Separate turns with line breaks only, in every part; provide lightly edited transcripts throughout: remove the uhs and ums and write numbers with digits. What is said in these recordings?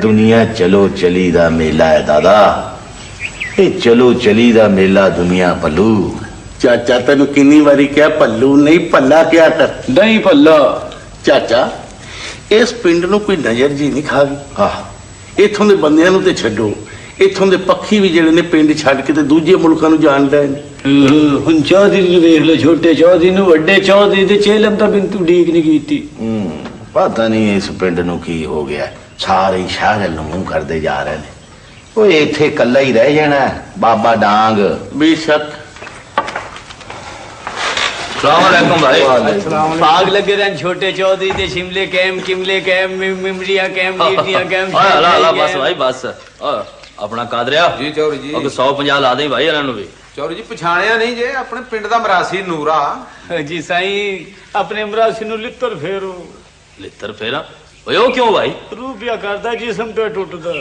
दुनिया चलो चली दा मेला है दादा, ये चलो चली दा मेला दुनिया पल्लू।
चाचा तेन किन्नी बारी क्या पल्लू नहीं पल्ला क्या कर
नहीं पल्ला।
चाचा इस पिंड नूं कोई नजर जी नहीं खा गई।
आह
इत्थों दे बंदियां नूं ते छड्डो, इत्थों दे पक्षी भी जिहड़े ने पिंड छड्ड के ते दूजे मुल्कां नूं जाण लए ने।
हुण चौधरी नूं वेख लो, छोटे चौधरी नूं वड्डे चौधरी ते चेलम तां बिन तू उडीक नहीं कीती।
पता नहीं इस पिंड नूं की हो गया, सारे शहर नूं मुंह करदे जा रहे ने। ओए इत्थे कल्ला ही रह जाना बाबा डांग।
बेशक।
सलाम भाई।
भाग लगे रहन छोटे चौधरी ते शिमले कैम किमले कैम मिमरिया कैम लीटिया कैम।
बस भाई बस। अपना कादरिया
जी चौधरी जी
150 ला दे भाई इन्हां नूं भी।
चौधरी जी पछाणिया नहीं जे अपने पिंड दा मरासी नूरा।
जी साईं अपने मरासी नूं लित्तर फेरो।
लित्तर फेरा ओए ओ क्यों भाई?
रूपिया करदा जिस्म पे टुटदा।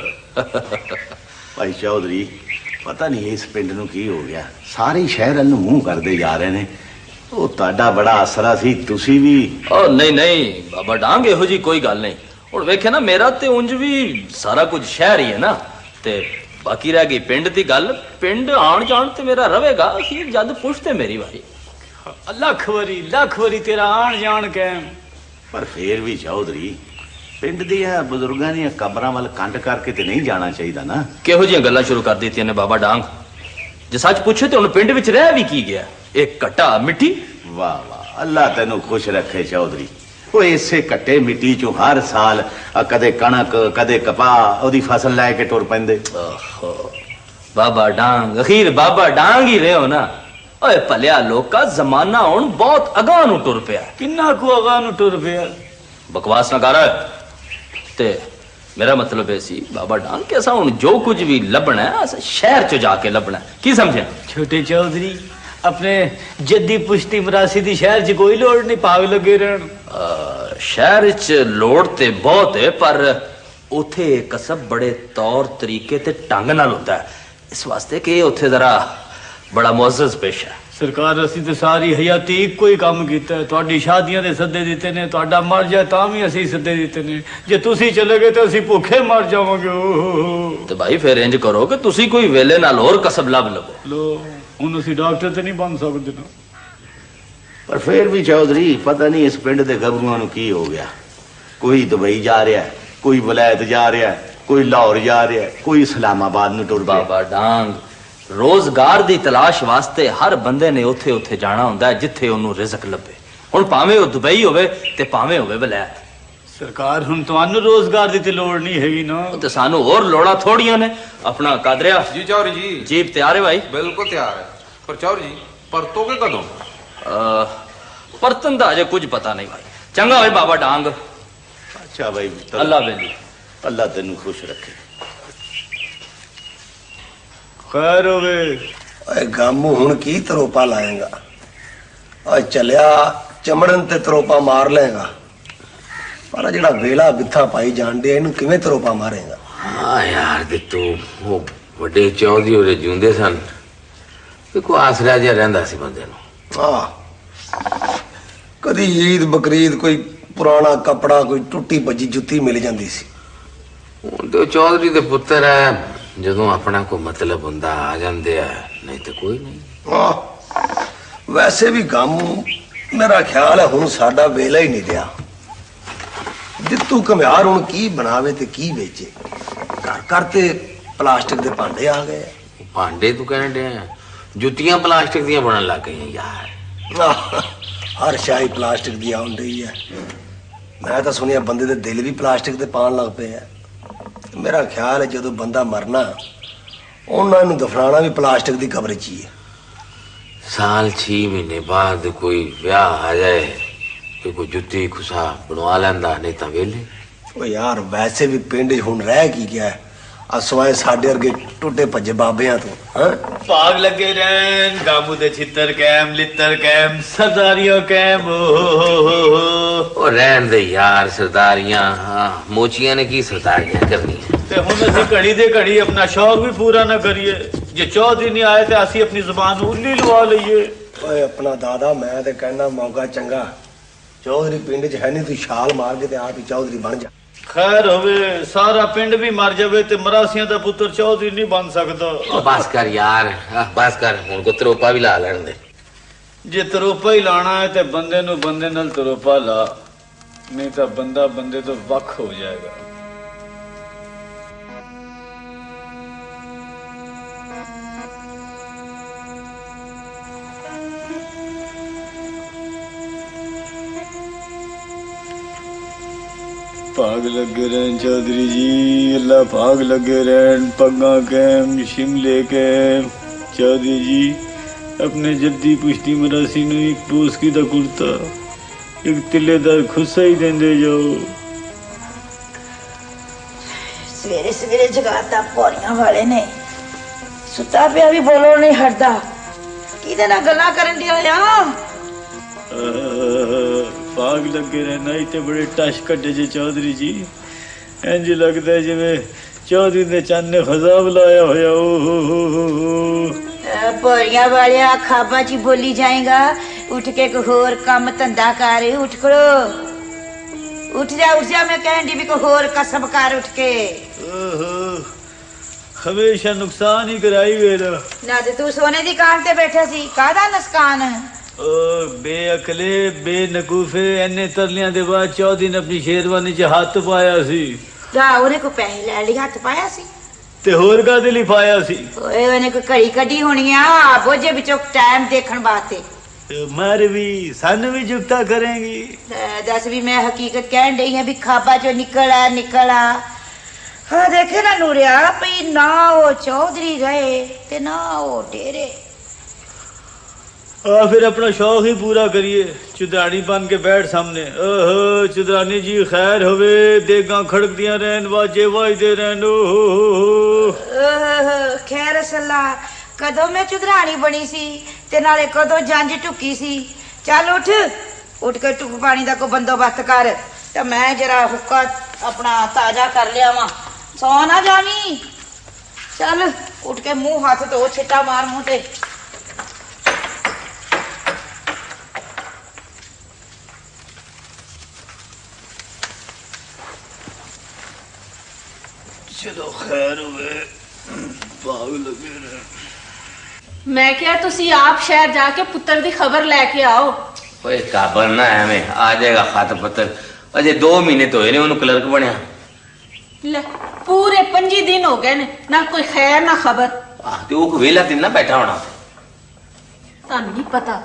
भाई चौधरी पता नहीं इस पिंड नूं की हो गया, सारे शहर नूं मुंह करदे जा रहे ने। ਉਹ ਤੁਹਾਡਾ ਬੜਾ ਆਸਰਾ ਸੀ, ਤੁਸੀਂ ਵੀ।
ਉਹ ਨਹੀਂ ਨਹੀਂ ਬਾਬਾ ਡਾਂਗ ਇਹੋ ਜੀ ਕੋਈ ਗੱਲ ਨਹੀਂ। ਹੁਣ ਵੇਖੇ ਨਾ ਮੇਰਾ ਤੇ ਉਂਝ ਵੀ ਸਾਰਾ ਕੁਝ ਸ਼ਹਿਰ ਹੀ ਹੈ ਨਾ, ਤੇ ਬਾਕੀ ਰਹਿ ਗਈ ਪਿੰਡ ਦੀ ਗੱਲ। ਪਿੰਡ ਆਣ ਜਾਣ ਤੇ ਮੇਰਾ ਰਵੇਗਾ, ਅਖੀਰ ਜਦ ਪੁੱਛਤੇ ਮੇਰੀ ਵਾਰੀ।
ਲੱਖ ਵਾਰੀ ਤੇਰਾ ਆਣ ਜਾਣ ਕੈਮ।
ਪਰ ਫੇਰ ਵੀ ਚੌਧਰੀ ਪਿੰਡ ਦੀਆਂ ਬਜ਼ੁਰਗਾਂ ਦੀਆਂ ਕਬਰਾਂ ਵੱਲ ਕੰਡ ਕਰਕੇ ਤੇ ਨਹੀਂ ਜਾਣਾ ਚਾਹੀਦਾ ਨਾ।
ਕਿਹੋ ਜਿਹੀਆਂ ਗੱਲਾਂ ਸ਼ੁਰੂ ਕਰ ਦਿੱਤੀਆਂ ਨੇ ਬਾਬਾ ਡਾਂਗ। ਜੇ ਸੱਚ ਪੁੱਛੇ ਤੇ ਹੁਣ ਪਿੰਡ ਵਿੱਚ ਰਹਿ ਵੀ ਕੀ ਗਿਆ? ਇੱਕ ਘਟਾ ਮਿੱਟੀ।
ਵਾਹ ਵਾਹ, ਅੱਲਾ ਤੈਨੂੰ ਖੁਸ਼ ਰੱਖੇ ਚੌਧਰੀ। ਉਹ ਇਸੇ ਘੱਟੇ ਮਿੱਟੀ ਚੋਂ ਹਰ ਸਾਲ ਕਦੇ ਕਣਕ ਕਦੇ ਕਪਾਹ ਉਹਦੀ ਫਸਲ ਲੈ ਕੇ ਟੁਰ ਪੈਂਦੇ।
ਬਾਬਾ ਡਾਂਗ ਅਖੀਰ ਬਾਬਾ ਡਾਂਗ ਹੀ ਰਹੋ ਨਾ। ਓਏ ਭਲਿਆ ਲੋਕਾ ਜ਼ਮਾਨਾ ਹੁਣ ਬਹੁਤ ਅਗਾਂਹ ਨੂੰ ਟੁਰ ਪਿਆ।
ਕਿੰਨਾ ਕੁ ਅਗਾਂਹ ਨੂੰ ਟੁਰ ਪਿਆ?
ਬਕਵਾਸ ਨਾ ਕਰ। ਤੇ ਮੇਰਾ ਮਤਲਬ ਇਹ ਸੀ ਬਾਬਾ ਡਾਂਗ ਕਿ ਅਸਾਂ ਹੁਣ ਜੋ ਕੁਝ ਵੀ ਲੱਭਣਾ ਹੈ ਅਸਾਂ ਸ਼ਹਿਰ ਚ ਜਾ ਕੇ ਲੱਭਣਾ। ਕੀ ਸਮਝਿਆ?
ਛੋਟੇ ਚੌਧਰੀ अपने जद्दी पुश्ती मरासी दी शहर च कोई लोड़ नहीं, भाग लगे रहन।
शहर च लोड़ ते बहुत है, पर उथे कसब बड़े तौर तरीके ते ढंग नाल होता है, इस वास्ते कि उथे जरा बड़ा मुअज़्ज़ज़ पेश है।
सरकार असी ते सारी हयाती इक्को ही काम कीता है। तुहाडी शादियां दे सद्दे दिते ने, तुहाडा मर जाए तां भी असी सद्दे दिते ने। जे तुसी चले गए तो असी भुखे मर जावांगे।
ते भाई फिर इंज करो कि तुसी कोई वेले नाल और कसब लभ लवो।
लो हुण असी डॉक्टर ते नहीं बन सकदे ना।
पर फिर भी चौधरी पता नहीं इस पिंड दे गबरूआं नूं की हो गया। कोई दुबई जा रहा है, कोई वलायत जा रहा है, कोई लाहौर जा रहा है, कोई इस्लामाबाद नूं टुर पिया।
बाबा डांग रोजगार दी तलाश वास्ते हर बंदे ने उथे उथे जाना हुंदा है जिथे उन्होंने रिज़्क लभे। हुण भावें वो दुबई होवे ते भावें होवे वलायत।
सरकार हुण तुहानू रोजगार दी ते लोड़ नहीं हैगी ना,
ते सानू और लोड़ा थोड़ियां ने। अपना कादरिया
जी चौधरी जी
जीप तैयार है भाई?
बिल्कुल तैयार है। पर चौधरी जी परतोगे कदों?
परतन दा अजे कुछ पता नहीं भाई। चंगा भाई बाबा डांग।
अच्छा भाई
अल्लाह बेली।
अल्लाह तेनू खुश रखे।
खैर होवे।
ओए गामू हुण की तरोपा लाएगा? ओए चलिया चमड़न ते तरोपा मार लेगा, पर जेड़ा वेला बिथा पाई जान दे इनू किवें तरोपा मारेगा?
हाँ यार दित्तू वो वड्डे चौधरी होरे जिउंदे सन ते कोई आसरा जिहा रहिंदा सी बंदे नूं।
हाँ कदी ईद बकरीद कोई पुराना कपड़ा कोई टुट्टी भजी जुत्ती मिल जाती सी।
हुण ते चौधरी दे पुत्तर है, जदों अपना कोई मतलब हुंदा आ जांदे आ, नहीं ते कोई नहीं।
हाँ वैसे भी गामू मेरा ख्याल है हुण साडा वेला ही नहीं रहा। जित्तू घमियार हुण की बनावे ते की बेचे। घर घर ते प्लास्टिक दे भांडे आ गए।
भांडे तू कहने डे जुत्तियां प्लास्टिक दियां बनन लग गई यार।
हर शाही प्लास्टिक दी आउंदी रही है। मैं तो सुनिया बंदे दे दिल भी प्लास्टिक दे पान लग पे है। मेरा ख्याल है जदों बंदा मरना उन्हां नूं दफनाना भी प्लास्टिक दी कब्र च ही है।
साल 6 महीने बाद कोई ब्याह आ जाए कि कोई जुत्ती खुसा बनवा लैंदा, नहीं तो वेले।
ओ यार वैसे भी पिंड हुण रह की गया है, ਆ ਸਵਾਏ ਸਾਡੇ ਵਰਗੇ ਟੁੱਟੇ ਭੱਜੇ ਬਾਬਿਆਂ ਤੋਂ ਹਾਂ
ਭਾਗ ਲੱਗੇ ਰਹਿਣ ਗਾਮੂ ਦੇ ਛਿੱਤਰ ਕੈਮ ਲਿੱਤਰ ਕੈਮ ਸਰਦਾਰੀਆਂ ਕੈਮ
ਉਹ ਰਹਿਣ ਦੇ ਯਾਰ ਸਰਦਾਰੀਆਂ ਹਾਂ ਮੋਚੀਆਂ ਨੇ ਕੀ ਸਰਦਾਰੀਆਂ ਕਰਨੀਆਂ
ਤੇ ਹੁਣ ਅਸੀਂ ਘੜੀ ਦੇ ਘੜੀ ਆਪਣਾ ਸ਼ੌਕ ਵੀ ਪੂਰਾ ਨਾ ਕਰੀਏ ਜੇ ਚੌਧਰੀ ਨਹੀਂ ਆਏ ਤੇ ਅਸੀਂ ਆਪਣੀ ਜ਼ੁਬਾਨ ਨੂੰ ਉੱਲੀ ਲਵਾ ਲਈਏ
ਓਏ ਆਪਣਾ ਦਾਦਾ ਮੈਂ ਤੇ ਕਹਿੰਦਾ ਮੌਕਾ ਚੰਗਾ ਚੌਧਰੀ ਪਿੰਡ 'ਚ ਹੈ ਨਹੀਂ ਤੂੰ ਛਾਲ ਮਾਰ ਕੇ ਤੇ ਆਪ ਹੀ ਚੌਧਰੀ ਬਣ ਜਾ
ਖੈਰ ਹੋਵੇ ਸਾਰਾ ਪਿੰਡ ਵੀ ਮਰ ਜਾਵੇ ਤੇ ਮਰਾਸੀਆਂ ਦਾ ਪੁੱਤਰ ਚੌਧਰੀ ਨਹੀਂ ਬਣ ਸਕਦਾ
ਉਹ ਬਸ ਕਰ ਯਾਰ ਬਸ ਕਰ ਹੁਣ ਕੋ ਤਰੋਪਾ ਵੀ ਲਾ ਲੈਣ ਦੇ
ਜੇ ਤਰੋਪਾ ਹੀ ਲਾਣਾ ਹੈ ਤੇ ਬੰਦੇ ਨੂੰ ਬੰਦੇ ਨਾਲ ਤਰੋਪਾ ਲਾ ਨਹੀਂ ਤਾਂ ਬੰਦਾ ਬੰਦੇ ਤੋਂ ਵੱਖ ਹੋ ਜਾਏਗਾ ਭਾਗ ਲੱਗੇ ਰਹਿਣ ਚੌਧਰੀ ਜੀ ਅੱਲਾ ਭਾਗ ਲੱਗੇ ਰਹਿਣ ਪੱਗਾਂ ਕੈਮ ਸ਼ਿਮਲੇ ਕੈਮ ਚੌਧਰੀ ਜੀ अपने जद्दी पुश्ती मरासी ਨੂੰ ਇੱਕ ਪੂਸਕੀ ਦਾ ਕੁਰਤਾ ਇੱਕ ਤਿੱਲੇਦਾਰ ਖੁੱਸਾ ਹੀ ਦਿੰਦੇ ਜਾਓ
ਸਵੇਰੇ ਸਵੇਰੇ ਜਗਾਤਾ ਪੌੜੀਆਂ ਵਾਲੇ ਨੇ ਸੁੱਤਾ ਪਿਆ ਵੀ ਬੋਲੋ ਨਹੀਂ ਹਟਦਾ ਕਿਹਦੇ ਨਾਲ ਗੱਲਾਂ ਕਰਨ ਡਿਆ ਆ
ਭਾਗ ਲੱਗੇ ਰਹਿਣਾ ਤੇ ਬੜੇ ਟਸ਼ ਕੱਢੇ ਜੇ ਚੌਧਰੀ ਜੀ ਇੰਜ ਲੱਗਦਾ ਜਿਵੇਂ ਚੌਧਰੀ ਦੇ ਚੰਨ ਨੇ ਖਜ਼ਾਬ ਲਾਇਆ ਹੋਇਆ ਓ
ਪੌੜੀਆਂ ਵਾਲਿਆ ਖਾਬਾਂ 'ਚ ਬੋਲੀ ਜਾਏਗਾ ਉੱਠ ਕੇ ਕੋਈ ਹੋਰ ਕੰਮ ਧੰਦਾ ਕਰ ਉੱਠ ਖੜੋ ਉੱਠ ਜਾ ਮੈਂ ਕਹਿਣ ਦੀ ਵੀ ਕੋਈ ਹੋਰ ਕਸਬ ਕਰ ਉੱਠ ਕੇ
ਹਮੇਸ਼ਾ ਨੁਕਸਾਨ ਹੀ ਕਰਾਈ ਵੇਰਾ
ਨਾ ਤੇ ਤੂੰ ਸੋਨੇ ਦੀ ਕਾਂ ਤੇ ਬੈਠਾ ਸੀ ਕਾਹਦਾ ਨੁਕਸਾਨ
ਓ ਬੇਅਕਲੇ ਬੇਨਕੂਫੇ ਇੰਨੇ ਤਰਲਿਆਂ ਦੇ ਬਾਅਦ ਚੌਧਰੀ ਨੇ ਆਪਣੀ ਸ਼ੇਰਵਾਨੀ 'ਚ ਹੱਥ ਪਾਇਆ ਸੀ
ਜਾ ਉਹਨੇ ਕੋਈ ਪੈਸੇ ਲੈ ਲਈ ਹੱਥ ਪਾਇਆ ਸੀ
ਤੇ ਹੋਰ ਕਾਹਦੇ ਲਈ ਪਾਇਆ ਸੀ
ਓਏ ਉਹਨੇ ਕੋਈ ਘੜੀ ਕੱਢੀ ਹੋਣੀ ਆ ਬੋਝੇ ਵਿੱਚੋਂ ਟਾਈਮ ਦੇਖਣ ਵਾਸਤੇ
ਮਰ ਵੀ ਸਾਨੂੰ ਵੀ ਜੁਗਤਾ ਕਰੇਗੀ
ਦੱਸ ਵੀ ਮੈਂ ਹਕੀਕਤ ਕਹਿਣ ਡਈ ਹਾਂ ਵੀ ਖਾਬਾ ਚੋਂ ਨਿਕਲ ਆ ਹਾਂ ਦੇਖੇ ਨਾ ਨੂਰਿਆ ਪਈ ਨਾ ਉਹ ਚੌਧਰੀ ਰਹੇ ਤੇ ਨਾ ਉਹ ਡੇਰੇ
ਆ ਫਿਰ ਆਪਣਾ ਸ਼ੌਕ ਹੀ ਪੂਰਾ ਕਰੀਏ ਚੁਦਰਾਣੀ ਬਣ ਕੇ ਬੈਠ ਸਾਹਮਣੇ ਓਹੋ ਚੁਦਰਾਨੀ ਜੀ ਖੈਰ ਹੋਵੇ ਦੇਗਾਂ ਖੜਕਦੀਆਂ ਰਹਿਣ ਵਾਜੇ ਵਾਜਦੇ ਰਹਿਣ
ਖੈਰ ਸੱਲਾ ਕਦੋਂ ਮੈਂ ਚੁਦਰਾਣੀ ਬਣੀ ਸੀ ਤੇ ਨਾਲੇ ਕਦੋਂ ਜੰਜ ਟੁੱਕੀ ਸੀ ਚੱਲ ਉੱਠ ਕੇ ਟੁੱਕ ਪਾਣੀ ਦਾ ਕੋਈ ਬੰਦੋਬਸਤ ਕਰ ਤੇ ਮੈਂ ਜਰਾ ਹੁੱਕਾ ਆਪਣਾ ਤਾਜ਼ਾ ਕਰ ਲਿਆ ਵਾਂ ਸੌ ਨਾ ਜਾਵੀਂ ਚੱਲ ਉੱਠ ਕੇ ਮੂੰਹ ਹੱਥ ਧੋ ਛਿੱਟਾ ਮਾਰ ਮੂੰਹ ਤੇ
ਚਲੋ ਖੈਰ ਹੋਵੇ ਭਾਗ ਲੱਗੇ ਰਹਿਣ
ਮੈਂ ਕਿਹਾ ਤੁਸੀਂ ਆਪ ਸ਼ਹਿਰ ਜਾ ਕੇ ਪੁੱਤਰ ਦੀ ਖਬਰ ਲੈ ਕੇ ਆਓ
ਓਏ ਕਾਬਲ ਨਾ ਐਵੇਂ ਆ ਜਾਏਗਾ ਖਤ ਪੱਤਰ ਅਜੇ 2 ਮਹੀਨੇ ਤੋਂ ਹੋਏ ਨੇ ਉਹਨੂੰ ਕਲਰਕ ਬਣਿਆ
ਲੈ ਪੂਰੇ 25 ਦਿਨ ਹੋ ਗਏ ਨੇ ਨਾ ਕੋਈ ਖੈਰ ਨਾ ਖਬਰ
ਤੇ ਉਹ ਵੇਲਾ ਦਿਨ ਨਾ ਬੈਠਾ ਹੋਣਾ
ਤੁਹਾਨੂੰ ਨਹੀਂ ਪਤਾ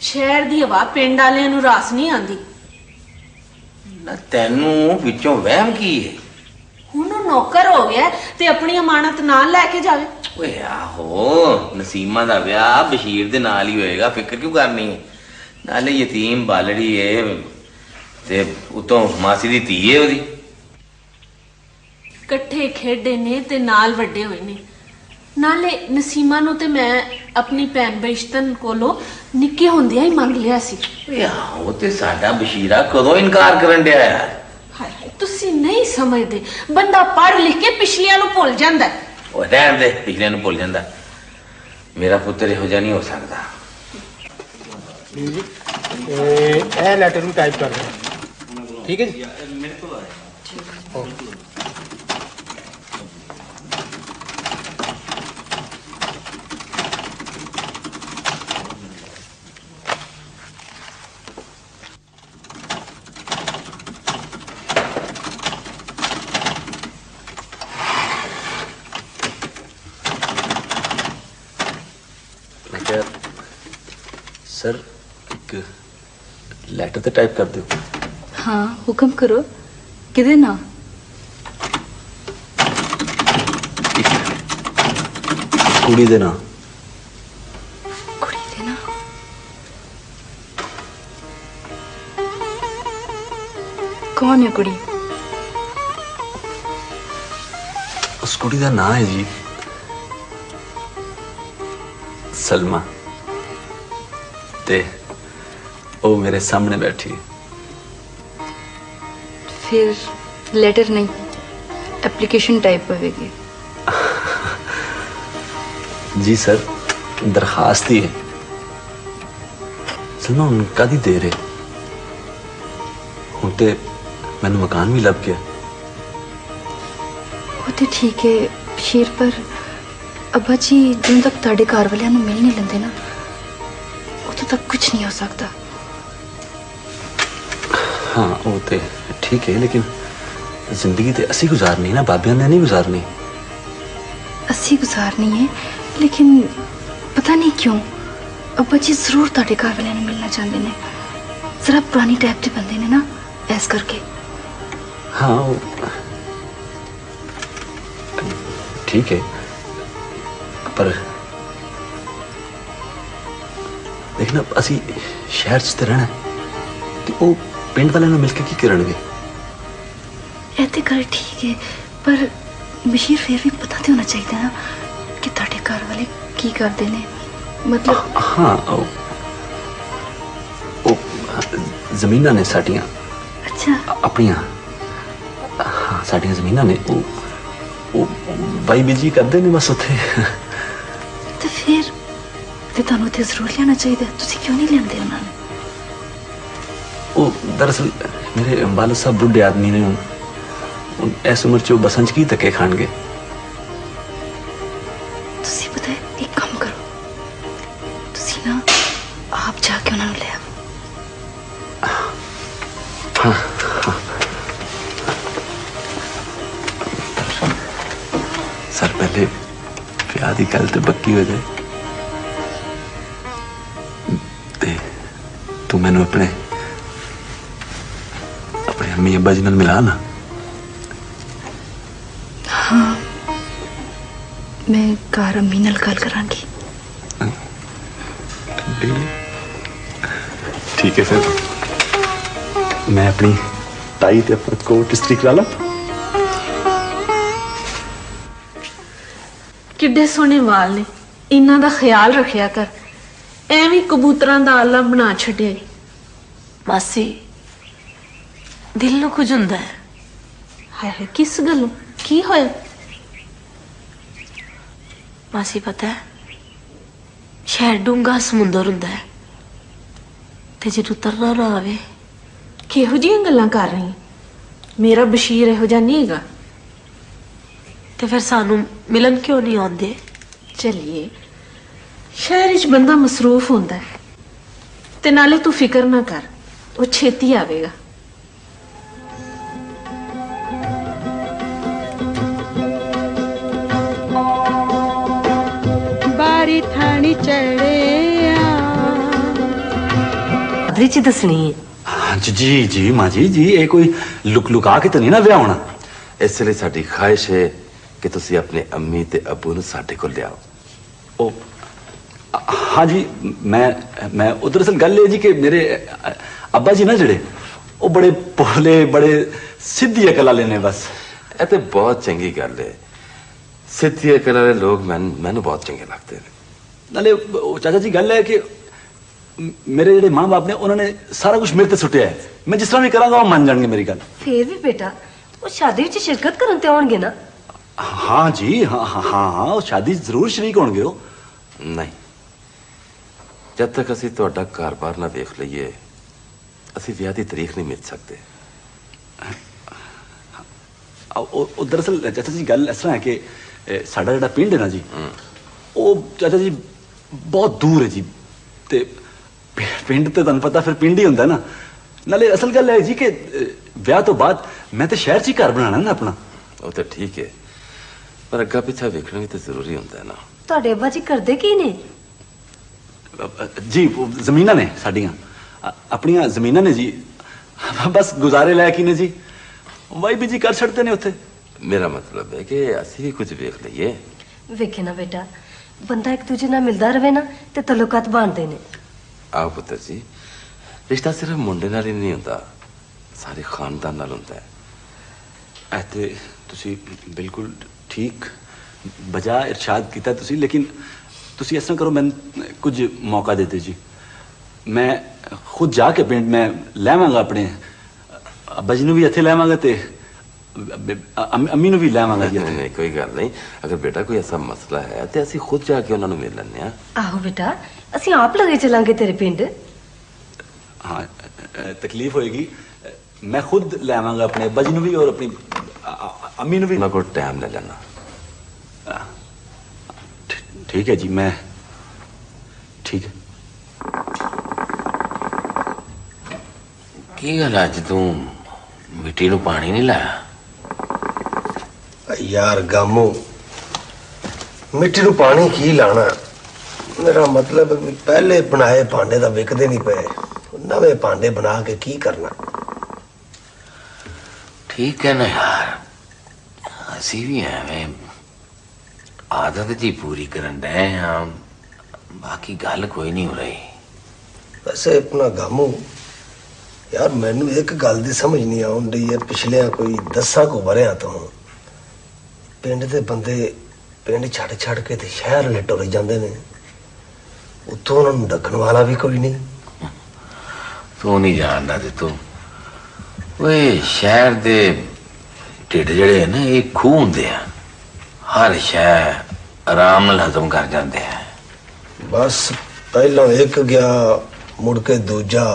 ਸ਼ਹਿਰ ਦੀ ਹਵਾ ਪਿੰਡ ਵਾਲਿਆਂ ਨੂੰ ਰਾਸ ਨਹੀਂ ਆਂਦੀ
ਨਾ ਤੈਨੂੰ ਵਿੱਚੋਂ ਵਹਿਮ ਕੀ ਹੈ
ਹੁਣ ਉਹ ਨੌਕਰ ਹੋ ਗਿਆ ਤੇ ਆਪਣੀ ਅਮਾਨਤ ਨਾਲ ਲੈ ਕੇ ਜਾਵੇ
ਓਏ ਆਹੋ ਨਸੀਮਾ ਦਾ ਵਿਆਹ ਬਸ਼ੀਰ ਦੇ ਨਾਲ ਹੀ ਹੋਏਗਾ ਫਿਕਰ ਕਿਉਂ ਕਰਨੀ ਹੈ ਨਾਲੇ ਯਤੀਮ ਬਾਲੜੀ ਏ ਤੇ ਉਤੋਂ ਮਾਸੀ ਦੀ ਧੀ ਏ ਉਹਦੀ
ਇਕੱਠੇ ਖੇਡੇ ਨੇ ਤੇ ਨਾਲ ਵੱਡੇ ਹੋਏ ਨੇ ਨਾਲੇ ਨਸੀਮਾ ਨੂੰ ਤੇ ਮੈਂ ਆਪਣੀ ਭੈਣ ਬਰਿਸ਼ਤਨ ਕੋਲੋਂ ਨਿੱਕੇ ਹੁੰਦਿਆਂ ਹੀ ਮੰਗ ਲਿਆ ਸੀ
ਓਏ ਆਹੋ ਤੇ ਸਾਡਾ ਬਸ਼ੀਰਾ ਕਦੋਂ ਇਨਕਾਰ ਕਰਨ ਡਿਆ ਯਾਰ
ਹਾਏ ਤੁਸੀਂ ਨਹੀਂ ਸਮਝਦੇ ਬੰਦਾ ਪੜ੍ਹ ਲਿਖ ਕੇ ਪਿਛਲੀਆਂ ਨੂੰ ਭੁੱਲ ਜਾਂਦਾ
ਉਹ ਰਹਿਣ ਦੇ ਪਿਛਲੇ ਨੂੰ ਭੁੱਲ ਜਾਂਦਾ ਮੇਰਾ ਪੁੱਤਰ ਇਹੋ ਜਿਹਾ ਨਹੀਂ ਹੋ ਸਕਦਾ
ਇਹ ਲੈਟਰ ਨੂੰ ਟਾਈਪ ਕਰ ਦਿਓ ਠੀਕ ਹੈ ਜੀ ਮੇਰੇ ਕੋਲ
सर एक ਲੈਟਰ ਤੇ ਟਾਈਪ ਕਰ ਦਿਓ
ਹਾਂ ਹੁਕਮ ਕਰੋ ਕਿਹਦੇ ਨਾਂ
ਕੁੜੀ ਦੇ ਨਾਂ
ਕੁੜੀ ਦੇ ਨਾਂ ਕੌਣ ਹੈ ਕੁੜੀ
ਉਸ ਕੁੜੀ ਦਾ ਨਾਂ ਹੈ ਜੀ ਸਲਮਾ ਤੇ ਉਹ ਮੇਰੇ ਸਾਹਮਣੇ ਬੈਠੀ ਹੈ।
ਫਿਰ ਲੈਟਰ ਨਹੀਂ ਐਪਲੀਕੇਸ਼ਨ ਟਾਈਪ ਹੋਵੇਗੀ।
ਜੀ ਸਰ ਦਰਖਾਸਤ ਹੀ ਹੈ। ਸਲਮਾ ਹੁਣ ਕਾਹਦੀ ਦੇਰ ਹੈ? ਹੁਣ ਤੇ ਮੈਨੂੰ ਮਕਾਨ ਵੀ ਲੱਭ ਗਿਆ।
ਉਹ ਤੇ ਠੀਕ ਹੈ ਬਸ਼ੀਰ, ਪਰ ਅੱਬਾ ਜੀ ਜਦੋਂ ਤੱਕ ਤੁਹਾਡੇ ਘਰ ਵਾਲਿਆਂ ਨੂੰ ਮਿਲ ਨਹੀਂ ਲੈਂਦੇ ਨਾ ਉਦੋਂ ਤੱਕ ਕੁਝ ਨਹੀਂ ਹੋ ਸਕਦਾ।
हाँ वो तो ठीक है, लेकिन जिंदगी तो असी गुजारनी है ना, बाबिया ने नहीं गुजारनी।
असी गुजारनी है, लेकिन पता नहीं क्यों अब्बा जी जरूर ਤੁਹਾਡੇ ਘਰ ਵਾਲਿਆਂ ਨੂੰ मिलना चाहते हैं। जरा पुरानी टाइप के बंदे ने ना, ऐस करके।
हाँ वो ठीक है, पर देखना असी शहर च तो रहना तो वो पिंड वाले मिल के की करनगे।
ਇਹ ਤੇ ਗੱਲ ਠੀਕ ਹੈ, ਪਰ ਬਸ਼ੀਰ ਫਿਰ ਵੀ ਪਤਾ ਤੇ ਹੋਣਾ ਚਾਹੀਦਾ ਨਾ ਕਿ ਤੁਹਾਡੇ ਘਰ ਵਾਲੇ ਕੀ ਕਰਦੇ ਨੇ। मतलब
हाँ वो ਜ਼ਮੀਨਾਂ ਨੇ ਸਾਡੀਆਂ।
अच्छा
ਆਪਣੀਆਂ। ਹਾਂ ਸਾਡੀਆਂ ਜ਼ਮੀਨਾਂ ਨੇ। ਉਹ ਬਾਈ ਬੀਜੀ ਕਰਦੇ ਨੇ ਬਸ ਉੱਥੇ।
ਤੇ ਫਿਰ ਤੇ ਤੁਹਾਨੂੰ ਤੇ ਜ਼ਰੂਰ ਲੈਣਾ ਚਾਹੀਦਾ, ਤੁਸੀਂ ਕਿਉਂ ਨਹੀਂ ਲੈਂਦੇ ਉਹਨਾਂ ਨੂੰ?
ਉਹ ਦਰਅਸਲ ਮੇਰੇ ਵਾਲਦ ਸਾਹਿਬ ਬੁੱਢੇ ਆਦਮੀ ਨੇ, ਹੁਣ ਇਸ ਉਮਰ 'ਚ ਉਹ ਬਸੰਜ ਕੀ ਧੱਕੇ ਖਾਣਗੇ।
ਤੁਸੀਂ ਪਤਾ ਹੈ ਇੱਕ ਕੰਮ ਕਰੋ, ਤੁਸੀਂ ਨਾ ਆਪ ਜਾ ਕੇ ਉਹਨਾਂ ਨੂੰ ਲੈ ਆਓ।
ਸਰ ਪਹਿਲੇ ਵਿਆਹ ਦੀ ਗੱਲ ਤੇ ਪੱਕੀ ਹੋ ਜਾਏ ਤੇ ਤੂੰ ਮੈਨੂੰ ਆਪਣੇ अम्मी अब्बा जी नाल मिला ना।
हाँ मैं घर अम्मी नाल गल करांगी।
ठीक है फिर मैं अपनी ताई ते अपना कोट इस्त्री करा ला।
किड्डे सोहने वाल ने, इन्हां दा ख्याल रखिया कर, एवें कबूतरां दा आला बना छड्डिया।
मासी दिल ਨੂੰ ਕੁਝ ਹੁੰਦਾ ਹੈ।
ਹਾਏ ਹਾਏ ਕਿਸ ਗੱਲੋਂ? ਕੀ ਹੋਇਆ?
ਮਾਸੀ ਪਤਾ ਹੈ ਸ਼ਹਿਰ ਡੂੰਘਾ ਸਮੁੰਦਰ ਹੁੰਦਾ ਹੈ ਤੇ ਜੇ ਉਤਰਨਾ ਨਾ ਆਵੇ।
ਕਿਹੋ ਜਿਹੀਆਂ ਗੱਲਾਂ ਕਰ ਰਹੀ? ਮੇਰਾ ਬਸ਼ੀਰ ਇਹੋ ਜਿਹਾ ਨਹੀਂ ਹੈਗਾ।
ਤੇ ਫਿਰ ਸਾਨੂੰ ਮਿਲਣ ਕਿਉਂ ਨਹੀਂ ਆਉਂਦੇ?
ਚਲਿਏ ਸ਼ਹਿਰ ਵਿੱਚ ਬੰਦਾ ਮਸਰੂਫ ਹੁੰਦਾ ਹੈ ਤੇ ਨਾਲੇ ਤੂੰ ਫਿਕਰ ਨਾ ਕਰ, ਉਹ ਛੇਤੀ ਆਵੇਗਾ।
बारी थानी चढ़े
ची दसनी है।
हाँ जी जी माँ जी जी, ये कोई लुक लुका के तो नहीं ना विआह होना।
इसलिए साडी ख्वाहिश है कि तुसी अपने अम्मी ते अब्बू नूं साडे कोल लियाओ।
ओ हाँ जी, मैं उधर असल गल है जी कि मेरे अब्बा जी ना जड़े वो बड़े भोले बड़े सीधी अकल वाले ने। बस
ये तो बहुत चंगी गल है, सीधी अकल वाले लोग मैनू बहुत चंगे लगते हैं।
नाले चाचा जी गल है कि मेरे जेडे माँ बाप ने उन्होंने सारा कुछ मेरे ते सुटिया है। मैं जिस तरह भी करांगा वो मान जाएंगे मेरी गल।
फिर भी बेटा वो शादी विच शिरकत करन ते आउणगे ना?
हाँ जी हाँ हाँ हाँ हाँ, वो शादी जरूर शरीक होणगे। वो
नहीं, जब तक असी तुहाडा घर-बार ना देख लईए असी विआह दी तारीख नहीं मिल सकते।
दरअसल चाचा जी गल इस तरह है कि साडा जेड़ा पिंड है ना जी, वो चाचा जी बहुत दूर है जी। ते पिंड ते तुहानू पता फिर पिंड ही हुंदा ना। नाले असल गल है जी कि विआह तो बाद मैं तो शहर च ही घर बनाना ना अपना।
वो तो ठीक है, पर अग्गा पिछा वेखना भी तो जरूरी होंदा है ना।
ਤੁਹਾਡੇ ਅੱਬਾ ਜੀ ਕਰਦੇ ਕੀ ਨੇ?
जी जमीना ने साडियां अपनियां जमीना ने जी, बस गुजारे लायक ही ने जी, वाई भी जी कर छड़ते ने उत्थे।
मेरा मतलब है कि असी भी कुछ वेख लईए।
ਵੇਖੇ ਨਾ बेटा, ਬੰਦਾ ਇੱਕ ਦੂਜੇ ਨਾਲ ਮਿਲਦਾ ਰਵੇ ਨਾ ਤੇ ਤਲੁਕਾਤ ਬਣਦੇ ਨੇ।
आओ पुत्र जी, रिश्ता सिर्फ मुंडे नाल ही नहीं होंदा, सारे खानदान नाल होंदा है।
ऐ ते तुसी बिल्कुल ਠੀਕ ਬਜਾ ਇਰਸ਼ਾਦ ਕੀਤਾ ਤੁਸੀਂ, ਲੇਕਿਨ ਤੁਸੀਂ ਇਸ ਤਰ੍ਹਾਂ ਕਰੋ, ਮੈਨੂੰ ਕੁਝ ਮੌਕਾ ਦੇ ਦਿਓ ਜੀ। ਮੈਂ ਖੁਦ ਜਾ ਕੇ ਪਿੰਡ ਮੈਂ ਲੈਵਾਂਗਾ, ਆਪਣੇ ਅੱਬਾ ਜੀ ਨੂੰ ਵੀ ਇੱਥੇ ਲੈਵਾਂਗਾ ਤੇ ਅੰਮੀ ਨੂੰ ਵੀ ਲੈਵਾਂਗਾ ਜੀ।
ਨਹੀਂ ਕੋਈ ਗੱਲ ਨਹੀਂ, ਅਗਰ ਬੇਟਾ ਕੋਈ ਐਸਾ ਮਸਲਾ ਹੈ ਤੇ ਅਸੀਂ ਖੁਦ ਜਾ ਕੇ ਉਹਨਾਂ ਨੂੰ ਮਿਲ ਲੈਂਦੇ ਹਾਂ।
ਆਹੋ ਬੇਟਾ, ਅਸੀਂ ਆਪ ਲਗੇ ਚੱਲਾਂਗੇ ਤੇਰੇ ਪਿੰਡ।
ਹਾਂ ਤਕਲੀਫ ਹੋਏਗੀ, ਮੈਂ ਖੁਦ ਲੈਵਾਂਗਾ ਆਪਣੇ ਅੱਬਾ ਜੀ ਨੂੰ ਵੀ ਔਰ ਆਪਣੀ ਅੰਮੀ ਨੂੰ ਵੀ।
ਉਹਨਾਂ ਕੋਲ ਟਾਈਮ ਲੈ ਲੈਣਾ।
ਠੀਕ ਹੈ ਜੀ, ਮੈਂ ਠੀਕ ਹੈ।
ਕੀ ਗੱਲ ਅੱਜ ਤੂੰ ਮਿੱਟੀ ਨੂੰ ਪਾਣੀ ਨਹੀਂ ਲਾਇਆ?
ਯਾਰ ਗਾਮੂ, ਮਿੱਟੀ ਨੂੰ ਪਾਣੀ ਕੀ ਲਾਣਾ? ਮੇਰਾ ਮਤਲਬ ਵੀ ਪਹਿਲੇ ਬਣਾਏ ਭਾਂਡੇ ਤਾਂ ਵਿਕਦੇ ਨਹੀਂ ਪਏ, ਨਵੇਂ ਭਾਂਡੇ ਬਣਾ ਕੇ ਕੀ ਕਰਨਾ?
ਠੀਕ ਹੈ ਨਾ ਯਾਰ, ਅਸੀਂ ਵੀ ਐਵੇਂ ਆਦਤ ਜੀ ਪੂਰੀ ਕਰਨ ਡਏ ਹਾਂ, ਬਾਕੀ ਗੱਲ ਕੋਈ ਨਹੀਂ ਹੋ ਰਹੀ।
ਵੈਸੇ ਆਪਣਾ ਗਾਮੂ ਯਾਰ, ਮੈਨੂੰ ਇੱਕ ਗੱਲ ਦੀ ਸਮਝ ਨਹੀਂ ਆਉਣ ਡਈ ਹੈ। ਪਿਛਲੇ ਕੋਈ 10 ਕੁ ਵਰਿਆਂ ਤੋਂ ਪਿੰਡ ਦੇ ਬੰਦੇ ਪਿੰਡ ਛੱਡ ਕੇ ਤੇ ਸ਼ਹਿਰ ਲੈ ਟੁਰ ਜਾਂਦੇ ਨੇ, ਉੱਥੋਂ ਉਹਨਾਂ ਨੂੰ ਡੱਕਣ ਵਾਲਾ ਵੀ ਕੋਈ ਨਹੀਂ।
ਤੂੰ ਨਹੀਂ ਜਾਣਦਾ ਤੇ ਤੂੰ ਓਏ, ਸ਼ਹਿਰ ਦੇ ਢਿੱਡ ਜਿਹੜੇ ਨਾ ਇਹ ਖੂਹ ਹੁੰਦੇ ਆ, ਹਰ ਸ਼ੈ ਆਰਾਮ ਨਾਲ ਹਜ਼ਮ ਕਰ ਜਾਂਦੇ ਆ।
ਬਸ ਪਹਿਲਾਂ ਇੱਕ ਗਿਆ, ਮੁੜ ਕੇ ਦੂਜਾ,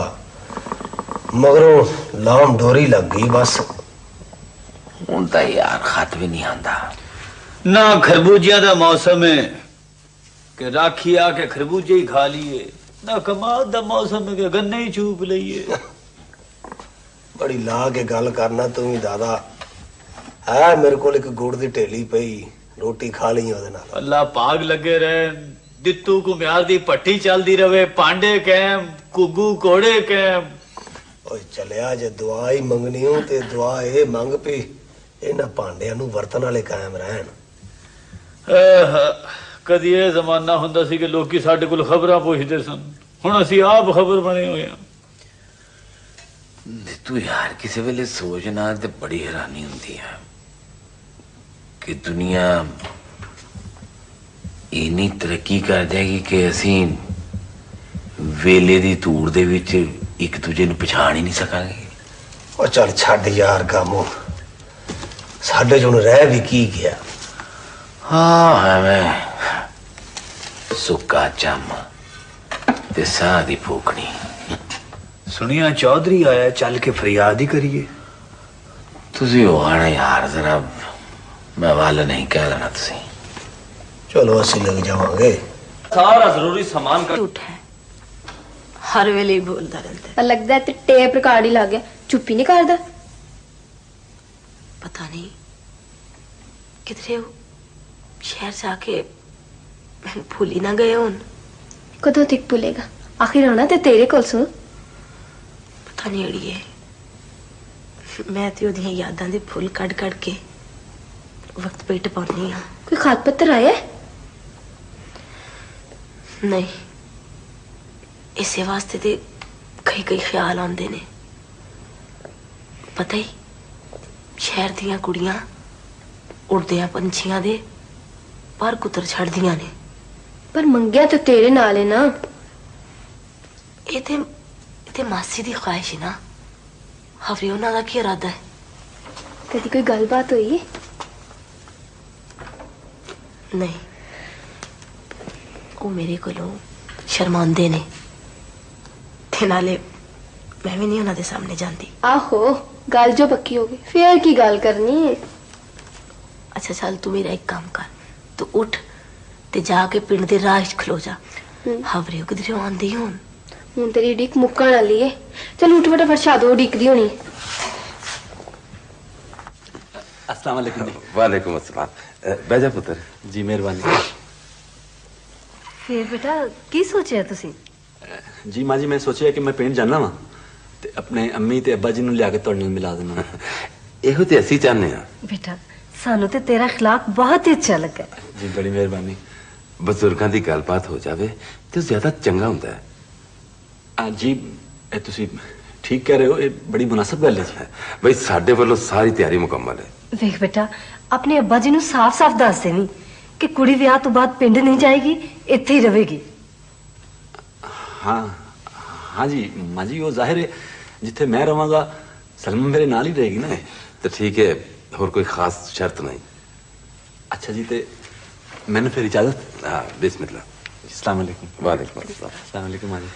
ਮਗਰੋਂ ਲਾਮ ਡੋਰੀ ਲੱਗ ਗਈ। ਬਸ
ਹੁਣ ਤਾਂ ਯਾਰ ਖਤ ਵੀ ਨਹੀਂ ਆਂਦਾ।
ना खरबूजिया का मौसम है कि राखी आके खरबूजे ही खा लिए, ना कमाल का मौसम है कि गन्ने ही चूप लिए।
बड़ी ला के गल करना तू भी दादा है। मेरे को एक गुड़ की ढेली पई, रोटी खा ली ओदे नाल।
अल्लाह पाग लगे रहे, दित्तू घुमियार दी पट्टी चलती रहे, पांडे कैम कुगू कोड़े कैम।
ओए चलिया जे दुआ ही मंगनी हो ते दुआ ये मंग पी इन्हां भांडियां नूं वरतन वाले कायम रहन।
कदी ਇਹ ਜ਼ਮਾਨਾ ਹੁੰਦਾ ਸੀ ਕਿ ਲੋਕੀ ਸਾਡੇ ਕੋਲ ਖਬਰਾਂ ਪੁੱਛਦੇ ਸਨ, ਹੁਣ ਅਸੀਂ ਆਪ ਖਬਰ ਬਣੇ ਹੋਏ ਹਾਂ।
ਤੂੰ ਯਾਰ ਕਿਸੇ ਵੇਲੇ ਸੋਚਣਾ ਤੇ ਬੜੀ ਹੈਰਾਨੀ ਹੁੰਦੀ ਹੈ ਕਿ ਦੁਨੀਆ ਇੰਨੀ ਤਰੱਕੀ ਕਰ ਜਾਏਗੀ ਕਿ ਅਸੀਂ ਵੇਲੇ ਦੀ ਧੂੜ ਦੇ ਵਿੱਚ ਇੱਕ ਦੂਜੇ ਨੂੰ ਪਛਾਣ ਹੀ ਨਹੀਂ ਸਕਾਂਗੇ।
ਉਹ ਚੱਲ ਛੱਡ ਯਾਰ ਕਾਮੋ, ਸਾਡੇ ਜੁਣ ਰਹਿ ਵੀ ਕੀ ਗਿਆ।
ਹਾਂ ਐਵੇਂ ਸੁੱਕਾ ਚੰਮ ਤੇ ਸਾਹ ਦੀ ਫੂਕਣੀ।
ਸੁਣਿਆ ਚੌਧਰੀ ਆਇਆ, ਚੱਲ ਕੇ ਫਰਿਆਦ ਹੀ ਕਰੀਏ।
ਤੁਸੀਂ ਉਹ ਆਣਾ ਯਾਰ, ਜ਼ਰਾ ਮੈਂ ਵੱਲ ਨਹੀਂ ਕਹਿ ਦੇਣਾ ਤੁਸੀਂ।
ਚਲੋ ਅਸੀਂ ਲੱਗ ਜਾਵਾਂਗੇ।
ਸਾਰਾ ਜ਼ਰੂਰੀ ਸਮਾਨ ਕਰ।
ਝੂਠ ਹੈ, ਹਰ ਵੇਲੇ ਹੀ ਬੋਲਦਾ ਰਹਿੰਦਾ।
ਪਰ ਲੱਗਦਾ ਤੇ ਟੇਪ ਰਿਕਾਰਡ ਹੀ ਲੱਗ ਗਿਆ, ਚੁੱਪ ਹੀ ਨਹੀਂ ਕਰਦਾ।
ਪਤਾ ਨਹੀਂ ਕਿਧਰੇ ਉਹ ਸ਼ਹਿਰ ਜਾਕੇ ਭੁੱਲ ਹੀ ਨਾ ਗਏ ਹੁਣ।
ਕਦੋਂ ਤੱਕ ਭੁੱਲੇਗਾ? ਆਖਿਰ ਆਉਣਾ ਤੇ ਤੇਰੇ ਕੋਲ ਸੋ।
ਪਤਾ ਨਹੀਂ ਅੜੀਏ, ਮੈਂ ਤੇ ਉਹਦੀਆਂ ਯਾਦਾਂ ਦੇ ਫੁੱਲ ਕੱਢ ਕੇ ਵਕਤ ਪੇਟ ਪਾਉਣੀ ਆ।
ਕੋਈ ਖਾਤ ਪੱਤਰ ਆਇਆ?
ਨਹੀਂ, ਇਸੇ ਵਾਸਤੇ ਤੇ ਕਈ ਖਿਆਲ ਆਉਂਦੇ ਨੇ। ਪਤਾ ਹੀ, ਸ਼ਹਿਰ ਦੀਆਂ ਕੁੜੀਆਂ ਉੜਦਿਆਂ ਪੰਛੀਆਂ ਦੇ ਪਰ ਕੁਤਰ ਛੱਡਦੀਆਂ ਨੇ।
ਪਰ ਮੰਗਿਆ ਤੇ ਤੇਰੇ ਨਾਲ ਹੈ ਨਾ।
ਇਹ ਤੇ ਮਾਸੀ ਦੀ ਖੁਆਇਸ਼ ਹੈ ਨਾ। ਹਵਰੇ ਉਹਨਾਂ ਦਾ ਕੀ ਇਰਾਦਾ ਹੈ?
ਕਦੀ ਕੋਈ ਗੱਲਬਾਤ ਹੋਈ ਹੈ?
ਨਹੀਂ, ਉਹ ਮੇਰੇ ਕੋਲੋਂ ਸ਼ਰਮਾਉਂਦੇ ਨੇ ਤੇ ਨਾਲੇ ਮੈਂ ਵੀ ਨਹੀਂ ਉਹਨਾਂ ਦੇ ਸਾਹਮਣੇ ਜਾਂਦੀ।
ਆਹੋ, ਗੱਲ ਜੋ ਪੱਕੀ ਹੋ ਗਈ ਫੇਰ ਕੀ ਗੱਲ ਕਰਨੀ ਹੈ।
ਅੱਛਾ ਚੱਲ, ਤੂੰ ਮੇਰਾ ਇੱਕ ਕੰਮ ਕਰ, ਤੂੰ ਉੱਠ ਤੇ ਜਾ ਕੇ ਪਿੰਡ ਦੇ ਰਾਹ 'ਚ ਖਲੋ ਜਾ। ਹਵਰੇ ਕਿਧਰੇ ਆਉਂਦੀ ਹੁਣ
ਤੇਰੀ ਉਡੀਕ ਮੁੱਕਣ ਵਾਲੀ ਹੈ। ਚਲ ਉੱਠ ਫਟਾਫਟ, ਸ਼ਾਦੋ ਉਡੀਕਦੀ ਹੋਣੀ।
अस्सलाम वालेकुम जी।
वालेकुम अस्सलाम। बैजा पुत्र
जी, मेहरबानी।
फिर बेटा की सोचा तुसी?
जी माँ जी, मैं सोचा कि मैं पिंड जाना वा ते अपने अम्मी ते अब्बा जी नूं लिया के तुहाडे नाल मिला देना।
ਇਹੋ ਤੇ ਅਸੀਂ ਚਾਹੁੰਦੇ ਹਾਂ।
बेटा सानू ते तेरा खिलाफ बहुत ही अच्छा लगा।
जी बड़ी मेहरबानी।
ਬਜ਼ੁਰਗਾਂ ਦੀ ਗੱਲਬਾਤ ਹੋ ਜਾਵੇ ਤੇ ਜ਼ਿਆਦਾ ਚੰਗਾ ਹੁੰਦਾ ਹੈ।
जी ਇਹ ਤੁਸੀਂ ਠੀਕ ਕਹਿ ਰਹੇ ਹੋ, ਇਹ ਬੜੀ ਮੁਨਾਸਬ ਗੱਲ ਹੈ ਜੀ।
ਬਈ ਸਾਡੇ ਵੱਲੋਂ ਸਾਰੀ ਤਿਆਰੀ ਮੁਕੰਮਲ ਹੈ।
ਵੇਖ ਬੇਟਾ ਆਪਣੇ ਅੱਬਾ ਜੀ ਨੂੰ ਸਾਫ਼-ਸਾਫ਼ ਦੱਸ ਦੇਵੀਂ ਕਿ ਕੁੜੀ ਵਿਆਹ ਤੋਂ ਬਾਅਦ ਪਿੰਡ ਨਹੀਂ ਜਾਏਗੀ, ਇੱਥੇ ਹੀ ਰਹੇਗੀ।
हाँ जी माँ जी, वो जाहिर है जिथे मैं रवांगा सलमा मेरे नाल ही रहेगी ना।
तो ठीक है, और कोई खास शर्त नहीं।
अच्छा जी, ते मैंने फिर इजाजत।
हाँ बिस्मिल्लाह।
अस्सलाम वालेकुम।
वालेकुम अस्सलाम।
अस्सलाम वालेकुम माँ जी।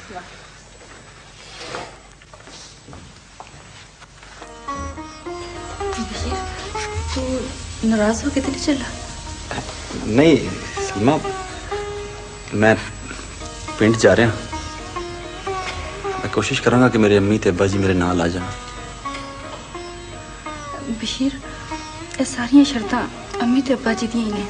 तू नाराज होके तो नहीं चला?
नहीं सलमा, मैं पिंड जा रहा। मैं कोशिश करूंगा कि मेरे अम्मी ते अब्बा जी मेरे नाल आ जाए।
बशीर, ये सारियां शर्तां अम्मी ते अब्बा जी दियां ही ने।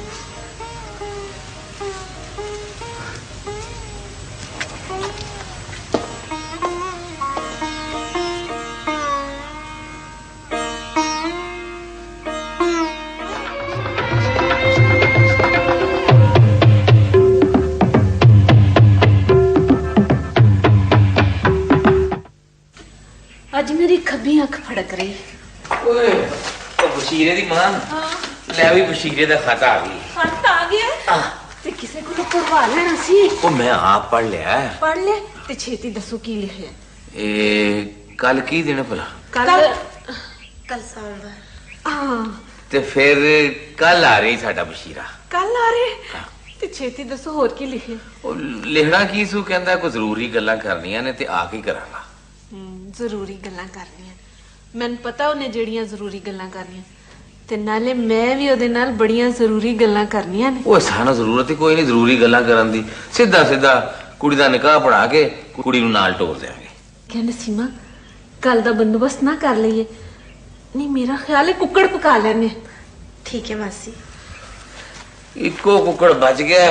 ਅੱਜ ਮੇਰੀ ਖੱਬੀ ਅੱਖ ਫੜਕ ਰਹੀ।
ਓਏ ਉਹ ਬਸ਼ੀਰੇ ਦੀ ਮਾਂ ਲੈ ਵੀ ਬਸ਼ੀਰੇ ਦਾ ਖਤ ਆ ਗਈ।
ਖਤ ਆ ਗਿਆ ਤੇ ਕਿਸੇ ਕੋਲੋਂ ਪੜਵਾ ਲੈਣਾ ਸੀ।
ਉਹ ਮੈਂ ਆਪ ਪੜ ਲਿਆ।
ਪੜ ਲੈ ਤੇ ਛੇਤੀ ਦੱਸੋ ਕੀ ਲਿਖਿਆ।
ਇਹ ਕੱਲ ਕੀ ਦਿਨ ਭਲਾ?
ਕੱਲ ਸੋਮਵਾਰ।
ਹਾਂ
ਤੇ ਫਿਰ ਕੱਲ ਆ ਰਹੀ ਸਾਡਾ ਬਸ਼ੀਰਾ।
ਕੱਲ ਆ ਰਹੇ ਤੇ ਛੇਤੀ ਦੱਸੋ ਹੋਰ ਕੀ ਲਿਖਿਆ।
ਉਹ ਲਿਖਣਾ ਕੀ ਸੂ ਕਹਿੰਦਾ ਕੋਈ ਜ਼ਰੂਰੀ ਗੱਲਾਂ ਕਰਨੀਆਂ ਨੇ ਤੇ ਆ ਕੇ ਕਰਾਂਗਾ।
ਜ਼ਰੂਰੀ ਗੱਲਾਂ ਕਰਨੀਆਂ ਮੈਨੂੰ ਪਤਾ ਉਹਨੇ ਜਿਹੜੀਆਂ ਜ਼ਰੂਰੀ ਗੱਲਾਂ ਕਰਨੀਆਂ ਤੇ ਨਾਲੇ ਮੈਂ ਵੀ ਉਹਦੇ ਨਾਲ ਬੜੀਆਂ ਜ਼ਰੂਰੀ ਗੱਲਾਂ ਕਰਨੀਆਂ ਨੇ।
ਉਹ ਸਾਨੂੰ ਜ਼ਰੂਰਤ ਹੀ ਕੋਈ ਨਹੀਂ ਜ਼ਰੂਰੀ ਗੱਲਾਂ ਕਰਨ ਦੀ। ਸਿੱਧਾ ਸਿੱਧਾ ਕੁੜੀ ਦਾ ਨਿਕਾਹ ਪੜਾ ਕੇ ਕੁੜੀ ਨੂੰ ਨਾਲ ਤੋਰ ਦੇਵਾਂਗੇ।
ਕਹਿੰਦੇ ਸੀਮਾ ਕੱਲ ਦਾ ਬੰਦੋਬਸਤ ਨਾ ਕਰ ਲਈਏ? ਨਹੀਂ ਮੇਰਾ ਖਿਆਲ ਹੈ ਕੁੱਕੜ ਪਕਾ ਲੈਣੇ।
ਠੀਕ ਹੈ ਮਾਸੀ।
ਇੱਕੋ ਕੁੱਕੜ ਬਚ ਗਿਆ,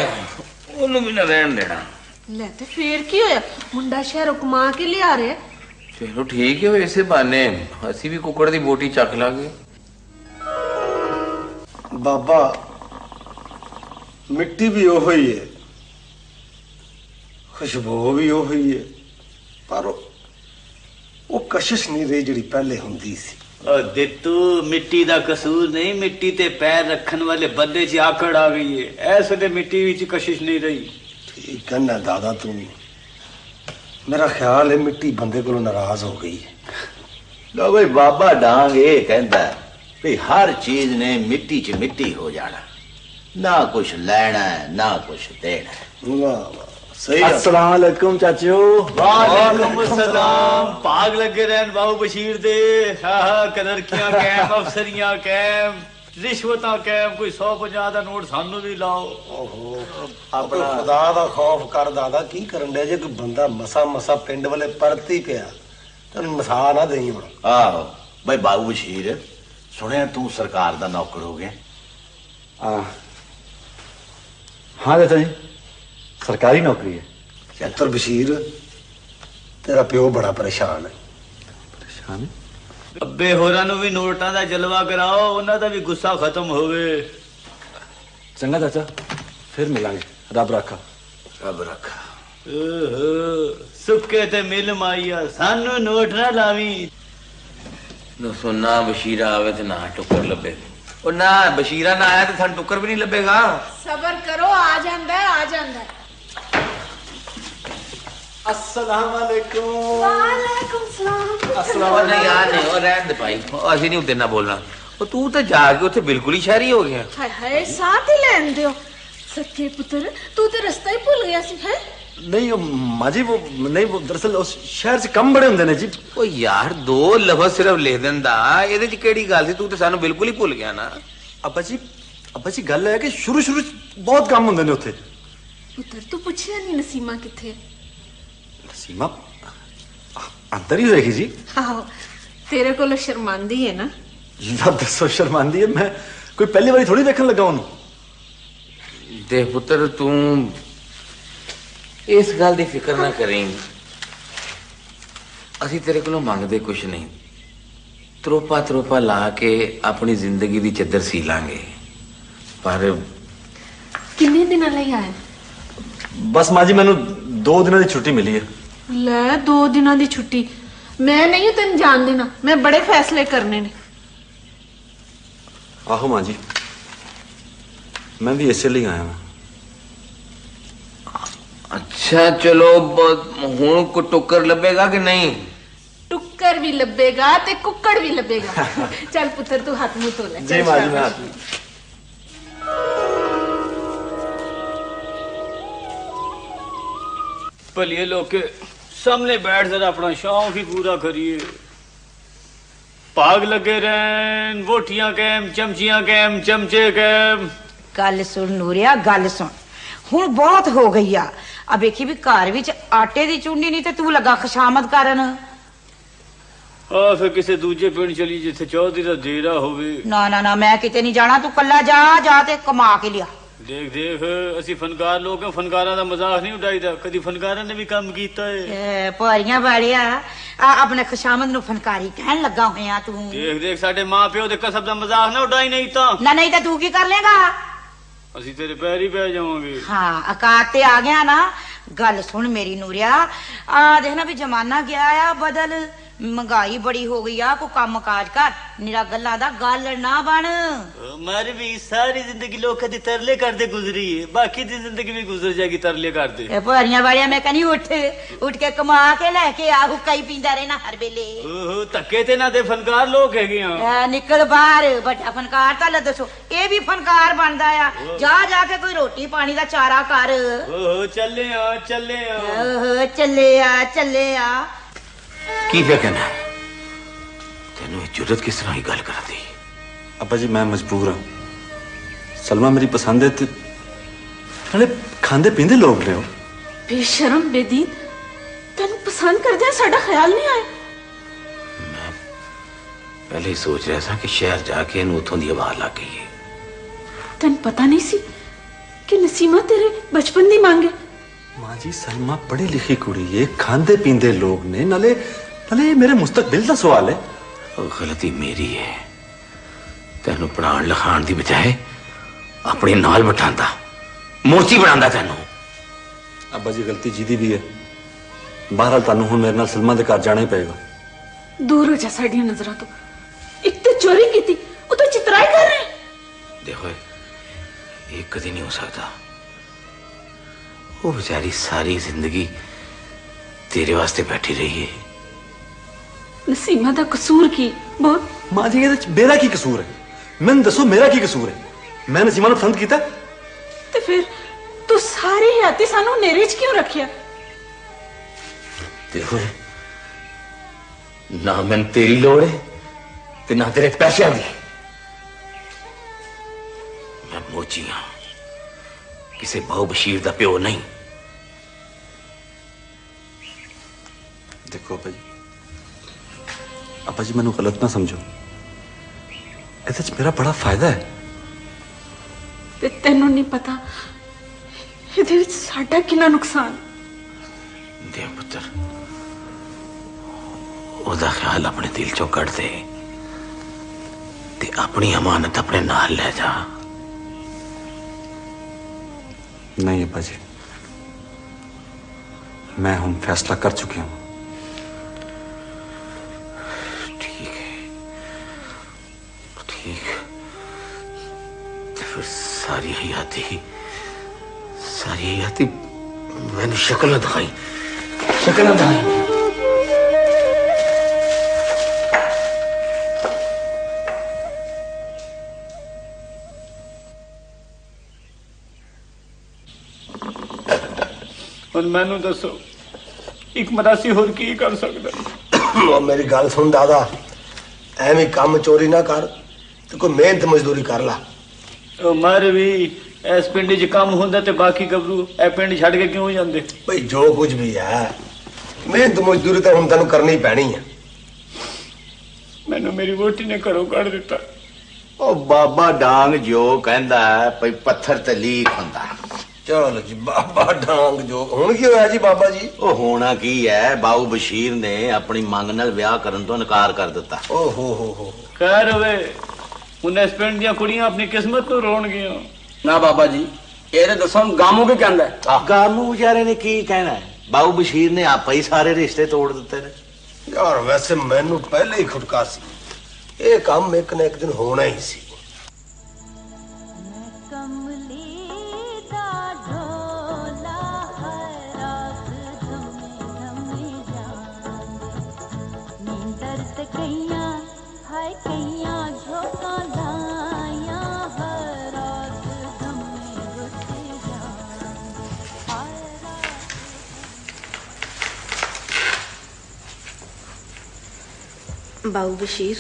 ਉਹਨੂੰ ਵੀ ਨਾ ਰਹਿਣ ਦੇਣਾ।
ਲੈ ਤੇ ਫੇਰ ਕੀ ਹੋਇਆ, ਮੁੰਡਾ ਸ਼ਹਿਰੋਂ ਕਮਾ ਕੇ ਲਿਆ ਰਿਹਾ।
ਚਲੋ ਠੀਕ ਹੈ, ਇਸੇ ਬਹਾਨੇ ਅਸੀਂ ਵੀ ਕੁੱਕੜ ਦੀ ਬੋਟੀ ਚੱਕ ਲਾਂਗੇ।
ਬਾਬਾ ਮਿੱਟੀ ਵੀ ਉਹੋ ਹੀ ਹੈ, ਖੁਸ਼ਬੂ ਵੀ ਉਹੋ ਹੀ ਹੈ, ਪਰ ਉਹ ਕਸ਼ਿਸ਼ ਨਹੀਂ ਰਹੀ ਜਿਹੜੀ ਪਹਿਲੇ ਹੁੰਦੀ ਸੀ।
ਦਿੱਤੂ ਮਿੱਟੀ ਦਾ ਕਸੂਰ ਨਹੀਂ, ਮਿੱਟੀ ਤੇ ਪੈਰ ਰੱਖਣ ਵਾਲੇ ਬੰਦੇ 'ਚ ਆਕੜ ਆ ਗਈ ਹੈ। ਇਸ ਵੇਲੇ ਮਿੱਟੀ ਵਿੱਚ ਕਸ਼ਿਸ਼ ਨਹੀਂ ਰਹੀ।
ਠੀਕ ਕਹਿੰਦਾ ਦਾਦਾ ਤੂੰ। ਮੇਰਾ ਖਿਆਲ ਹੈ ਮਿੱਟੀ ਬੰਦੇ ਕੋਲੋਂ ਨਾਰਾਜ਼ ਹੋ ਗਈ ਹੈ।
ਲੋ ਬਈ ਬਾਬਾ ਡਾਂਗ ਇਹ ਕਹਿੰਦਾ ਵੀ ਹਰ ਚੀਜ਼ ਨੇ ਮਿੱਟੀ 'ਚ ਮਿੱਟੀ ਹੋ ਜਾਣਾ, ਨਾ ਕੁਛ ਲੈਣਾ ਨਾ ਕੁਛ ਦੇਣਾ।
ਵਾਹ ਵਾਹ, ਸਹੀ।
अस्सलाम वालेकुम चाचू।
वालेकुम अस्सलाम। भाग लगे रहन बाबू बशीर दे। हाँ कदरकियां कैम, अफसरियां कैम, रिश्वतां कैम, कोई 150 ਦਾ ਨੋਟ ਸਾਨੂੰ ਵੀ ਲਾਓ।
ਓਹੋ ਆਪਣਾ ਖੁਦਾ ਦਾ ਖੌਫ ਕਰ ਦਾਦਾ, ਕੀ ਕਰਨ ਡਿਆ ਜੇ? ਕੋਈ ਬੰਦਾ ਮਸਾ ਮਸਾ ਪਿੰਡ ਵਾਲੇ ਪਰਤੀ ਪਿਆ, ਤੈਨੂੰ ਮਸਾ ਨਾ ਦੇਈ ਹੁਣ।
ਆਹੋ ਬਈ ਬਾਬੂ ਬਸ਼ੀਰ, ਸੁਣਿਆ ਤੂੰ ਸਰਕਾਰ ਦਾ ਨੌਕਰ ਹੋ ਗਿਆ?
हाँ चाचा जी, सरकारी नौकरी है।
ਪੁੱਤਰ ਬਸ਼ੀਰ, ਤੇਰਾ ਪਿਓ ਬੜਾ ਪਰੇਸ਼ਾਨ ਹੈ।
परेशान?
ਅੱਬੇ ਹੋਰਾਂ ਨੂੰ ਵੀ ਨੋਟਾਂ ਦਾ ਜਲਵਾ ਕਰਾਓ, ਉਹਨਾਂ ਦਾ ਵੀ ਗੁੱਸਾ ਖਤਮ ਹੋਵੇ।
चंगा चाचा, फिर मिलांगे। रब रखा।
ਰੱਬ ਰੱਖਾ।
ਸੁੱਕੇ ਤੇ ਮਿਲ ਮਾਈਆ, ਸਾਨੂੰ ਨੋਟ ਨਾ ਲਾਵੀਂ।
ਦੱਸੋ ਨਾ ਬਸ਼ੀਰਾ ਆਵੇ ਤੇ ਨਾ ਟੁੱਕਰ ਲੱਭੇ। ਉਹ ਨਾ ਬਸ਼ੀਰਾ ਨਾ ਆਇਆ ਤੇ ਸਾਨੂੰ ਟੁੱਕਰ ਵੀ ਨਹੀਂ ਲੱਭੇਗਾ।
ਸਬਰ ਕਰੋ, ਆ ਜਾਂਦਾ ਆ ਜਾਂਦਾ।
अस्सलाम वालेकुम।
ਵਾਲੇਕੁਮ ਸਲਾਮ।
अस्सलाम
ਉਹ ਨਹੀਂ ਯਾਰ ਨਹੀਂ, ਉਹ ਰਹਿਣ ਦੇ ਭਾਈ, ਉਹ ਅਸੀਂ ਨਹੀਂ ਉੱਤੇ ਨਾ ਬੋਲਣਾ। ਉਹ ਤੂੰ ਤਾਂ ਜਾ ਕੇ ਉੱਥੇ ਬਿਲਕੁਲ ਹੀ ਸ਼ਹਿਰੀ ਹੋ ਗਿਆ।
ਹਾਏ ਹਾਏ, ਸਾਥ ਹੀ ਲੈਣ ਦਿਓ। ਸੱਚੇ ਪੁੱਤਰ, ਤੂੰ ਤੇ ਰਸਤਾ ਹੀ ਭੁੱਲ ਗਿਆ ਸੀ। ਹੈ
नहीं माँ जी, वो नहीं, वो दरअसल उस शहर से कम बड़े होंगे ने जी।
ਉਹ ਯਾਰ ਦੋ ਲਫ਼ਜ਼ ਸਿਰਫ ਲਿਖ ਦਿੰਦਾ, ਇਹਦੇ ਚ ਕਿਹੜੀ ਗੱਲ ਸੀ? ਤੂੰ ਤੇ ਸਾਨੂੰ ਬਿਲਕੁਲ ਹੀ ਭੁੱਲ ਗਿਆ ਨਾ।
ਅੱਬਾ ਜੀ ਗੱਲ ਹੈ ਕਿ ਸ਼ੁਰੂ ਚ ਬਹੁਤ ਕੰਮ ਹੁੰਦੇ ਨੇ ਉੱਥੇ।
ਪੁੱਤਰ ਤੂੰ ਪੁੱਛਿਆ ਨਹੀਂ ਨਸੀਮਾ ਕਿੱਥੇ?
सीमा अंदर ही होएगी जी।
ਆਹੋ, ਤੇਰੇ ਕੋਲ ਸ਼ਰਮਾਂਦੀ ਹੈ ਨਾ।
दसो शर्मांदी है, मैं कोई पहली बारी थोड़ी देखने लगा हूं।
ਦੇਖ ਪੁੱਤਰ, ਤੂੰ ਇਸ ਗੱਲ ਦੀ ਫਿਕਰ ਨਾ ਕਰੀਂ। ਅਸੀਂ ਤੇਰੇ ਕੋਲੋਂ ਮੰਗਦੇ ਕੁਛ ਨਹੀਂ, ਤਰੋਪਾ ਲਾ ਕੇ ਆਪਣੀ ਜ਼ਿੰਦਗੀ ਦੀ ਚੱਦਰ ਸੀ ਲਾਂਗੇ। ਪਰ
ਕਿੰਨੇ ਦਿਨਾਂ ਲਈ ਆਇਆ?
बस माँ जी, मैंने 2 दिनों की छुट्टी मिली है।
ਲੈ 2 ਦਿਨਾਂ ਦੀ ਛੁੱਟੀ? ਮੈਂ ਨਹੀਂ ਤੈਨੂੰ ਜਾਣ ਦੇਣਾ, ਮੈਂ ਬੜੇ ਫੈਸਲੇ ਕਰਨੇ ਨੇ।
आहो मां जी, मैं भी इसे लिए आया हूं।
अच्छा चलो, हुण को टुक्कर लभेगा कि नहीं?
टुक्कर भी लभेगा ते कुक्कड़ भी लभेगा। चल पुत्र तू हाथ मुंह धो ले।
जी मां जी, मैं हाथ
भलिए लोग के सामने बैठ जरा अपना शौक ही पूरा करिए। भाग लगे रहन, वोटियां कैम, चमचियां कैम, चमचे कैम।
गल सुन नूरिया, गल सुन, हुण बहुत हो गई आ। अब वेखी भी घर विच आटे दी चुंडी नहीं ते तू लगा खुशामद करन।
फिर किसी दूजे पिंड चली जिथे चौधरी दा डेरा होवे।
ना ना ना, मैं किते नहीं जाना, तू कल्ला जा, जा ते कमा के लिया।
देख देख, असी फनकार लोग हैं, फनकारां दा मजाक नहीं उड़ाईदा। कदी फनकारां ने भी काम कीता है।
भारियां वालिया अपने खुशामद नु फनकारी कहन लगा होया तू।
देख देख, साडे मां प्यो दे कसब दा मजाक ना उड़ाई नहीं ता।
ना नहीं तो तू की कर लेगा?
असी तेरे पैर ही पै जावांगे।
हाँ, औकात ते आ गया ना। गल सुन मेरी नूरिया, आ देखना भी जमाना गया आ बदल, महंगाई बड़ी हो गई आ, को काम काज कर, निरा गल्ला दा गल ना बन।
हमारी भी सारी जिंदगी लोग कदी तरले करते गुजरी है, बाकी दी जिंदगी भी गुजर जाएगी तरले करते।
भारियां वालिया मैं कहनी उठ के कमा के लेके आ, हुक्का ही पींदा रहना हर वेले।
धक्के ते ना दे फनकार लोग है।
निकल बाहर, बड़ा फनकार ता दसो, ये भी फनकार बनदा आ। जा जाके कोई रोटी पानी दा चारा कर।
चले आ चले आ
चले आ चले आ।
की पे कहना है तेनू जुर्रत किस तरह ही गल कर दी?
अब्बा जी मैं मजबूर हाँ, सलमा मेरी पसंद है ते नाले खांदे पींदे लोग ने।
बेशरम बेदीन, तेन पसंद कर दिया, साडा ख्याल नहीं आया।
मैं पहले ही सोच रहा था कि शहर जाके इन्हू उथों दी आवाज लग गई है।
तेन पता नहीं सी कि नसीमा तेरे बचपन दी मांगे।
मां जी सलमा पढ़ी लिखी कुड़ी है, खांदे पींदे लोग ने, नाले नाले मेरे मुस्तकबिल का सवाल है।
गलती मेरी है, तेनू पढ़ाण लिखाण दी बजाय अपने नाल बिठांदा, मोची बनांदा तेनू।
अब्बा जी गलती जीदी भी है, बहरहाल तानू हुण मेरे नाल सलमा दे घर जाना ही पएगा।
दूर हो जा साडियां नजरां तो। एक तो चोरी की थी, वो तो चितराई कर रहे।
देखो ये कदी नहीं हो सकता। वो बेचारी सारी जिंदगी तेरे वास्ते बैठी रही है।
नसीमा दा कसूर की बोल।
मां जी ये मेरा की कसूर है? मैंने दसो मेरा की कसूर है? मैं नसीमा नू पसंद कीता
ते फिर तू सारी हयाती सानू नेरे च क्यों रखिया?
देखो ना मैंने तेरी लोड़ है ते ना तेरे पैसों दी। मैं मोची हाँ, किसी बहु बशीर दा प्यो नहीं।
देखो अब्बा जी मैनू गलत ना समझो, इहदे च मेरा बड़ा फायदा है।
ते तेनू नहीं पता इहदे विच साडा कितना नुकसान।
देख पुत्र, ओदा ख्याल अपने दिल चों कट दे ते अपनी अमानत अपने नाल ले जा।
नहीं अब्बा जी, मैं हम फैसला कर चुके हूं।
ठीक, फिर सारी हयाती मैंने शक्ल न दिखाई।
और मैनू दसो एक मरासी होर की कर सकदा?
मेरी गल सुन दादा, एवं काम चोरी ना कर, तो कोई मेहनत मजदूरी कर ला।
मर भी इस पिंड च काम होंदा ते बाकी गबरू ए पिंड छड़ के क्यों जांदे?
भाई जो कुछ भी है मेहनत मजदूरी तो हुण तैनूं करनी पैनी है।
मैनू मेरी वोटी ने घरों कढ़ दिता।
ओ बाबा डांग जो कहंदा है भई पत्थर ते लीक हुंदा।
चलो जी बाबा डांग जो, हुण की होया जी बाबा जी?
ओ होना की है, बाऊ बशीर ने अपनी मंग नाल विआह करन तो इनकार कर दिता।
ओ हो
खैर होवे, हुण इस पिंड दी कुड़ियां अपनी किस्मत नूं रोण गियां।
ना बाबा जी, ये दसो गामू के कहंदा है?
गामू बेचारे ने की कहना है, बाऊ बशीर ने आप ही सारे रिश्ते तोड़ दिते ने।
यार वैसे मैनू पहले ही खुटका सी, ये काम एक न एक दिन होना ही सी।
बाबू बशीर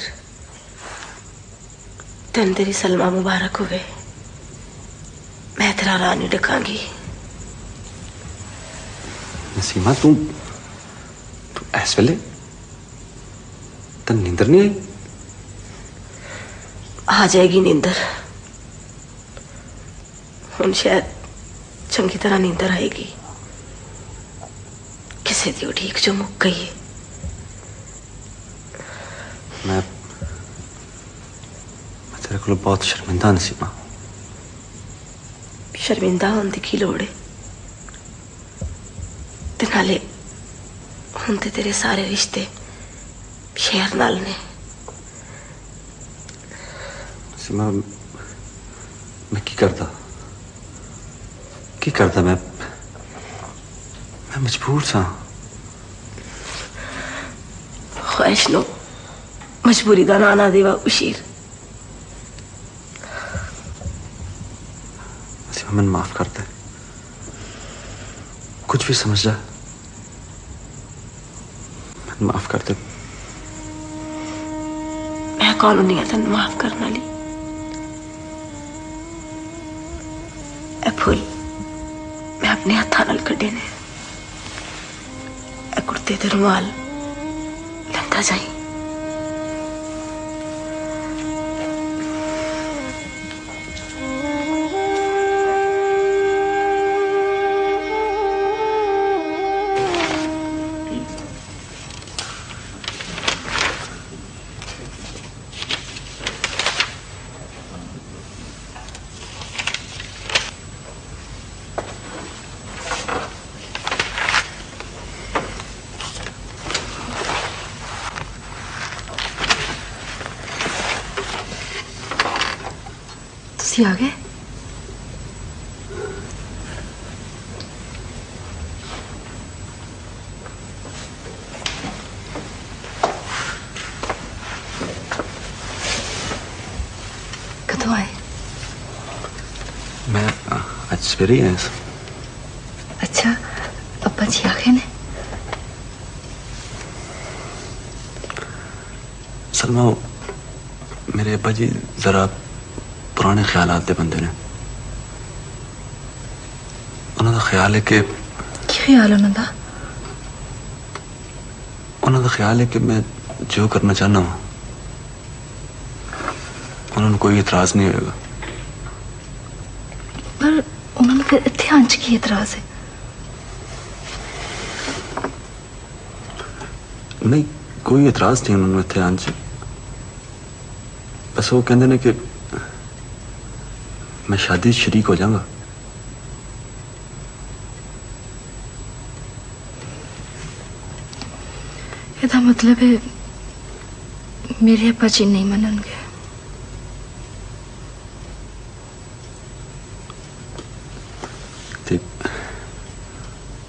तेन तेरी सलमा मुबारक होवे। मैं तेरा राह नहीं डकांगी।
नसीमा तू इस वेले तन नींदर नहीं आई?
आ जाएगी नींदर। हुण शायद चंगी तरह नींदर आएगी। किसी दी उड़ीक जो मुक गई है।
मैं तेरे को बहुत शर्मिंदा नसीमा।
शर्मिंदा होने की लोड़ है ते नाले हुण ते तेरे सारे रिश्ते शहर नाल ने।
नसीमा मैं की करता मैं मजबूर सा।
ख्वाहिश नो मजबूरी का ना देवा बशीर।
मन माफ कर दे, कुछ भी समझ जा, मन माफ कर दे।
मैं कौन नहीं है तेन माफ करने वाली। ए फुल मैं अपने हाथों नाल कढ़े ने। ए कुर्ते ते रुमाल लंदा जाई।
आ गए? कदों आए?
मैं आज सवेरे आया।
अच्छा अब्बा जी आ गए ने?
सलमा मेरे अब्बा जी जरा पुराने ख्यालात दे बंदे ने। उन्होंने ख्याल है कि
ख्याल उन्होंने
ख्याल है कि मैं जो करना चाहना हूं उन्होंने कोई इतराज नहीं होगा।
पर उन्होंने फिर इत्थे आंच की इतराज है?
नहीं कोई इतराज नहीं उन्होंने इत्थे आंच। बस वो कहते ने कि मैं शादी शरीक हो जाऊंगा।
इसका मतलब है मेरे अब्बा जी नहीं मननगे?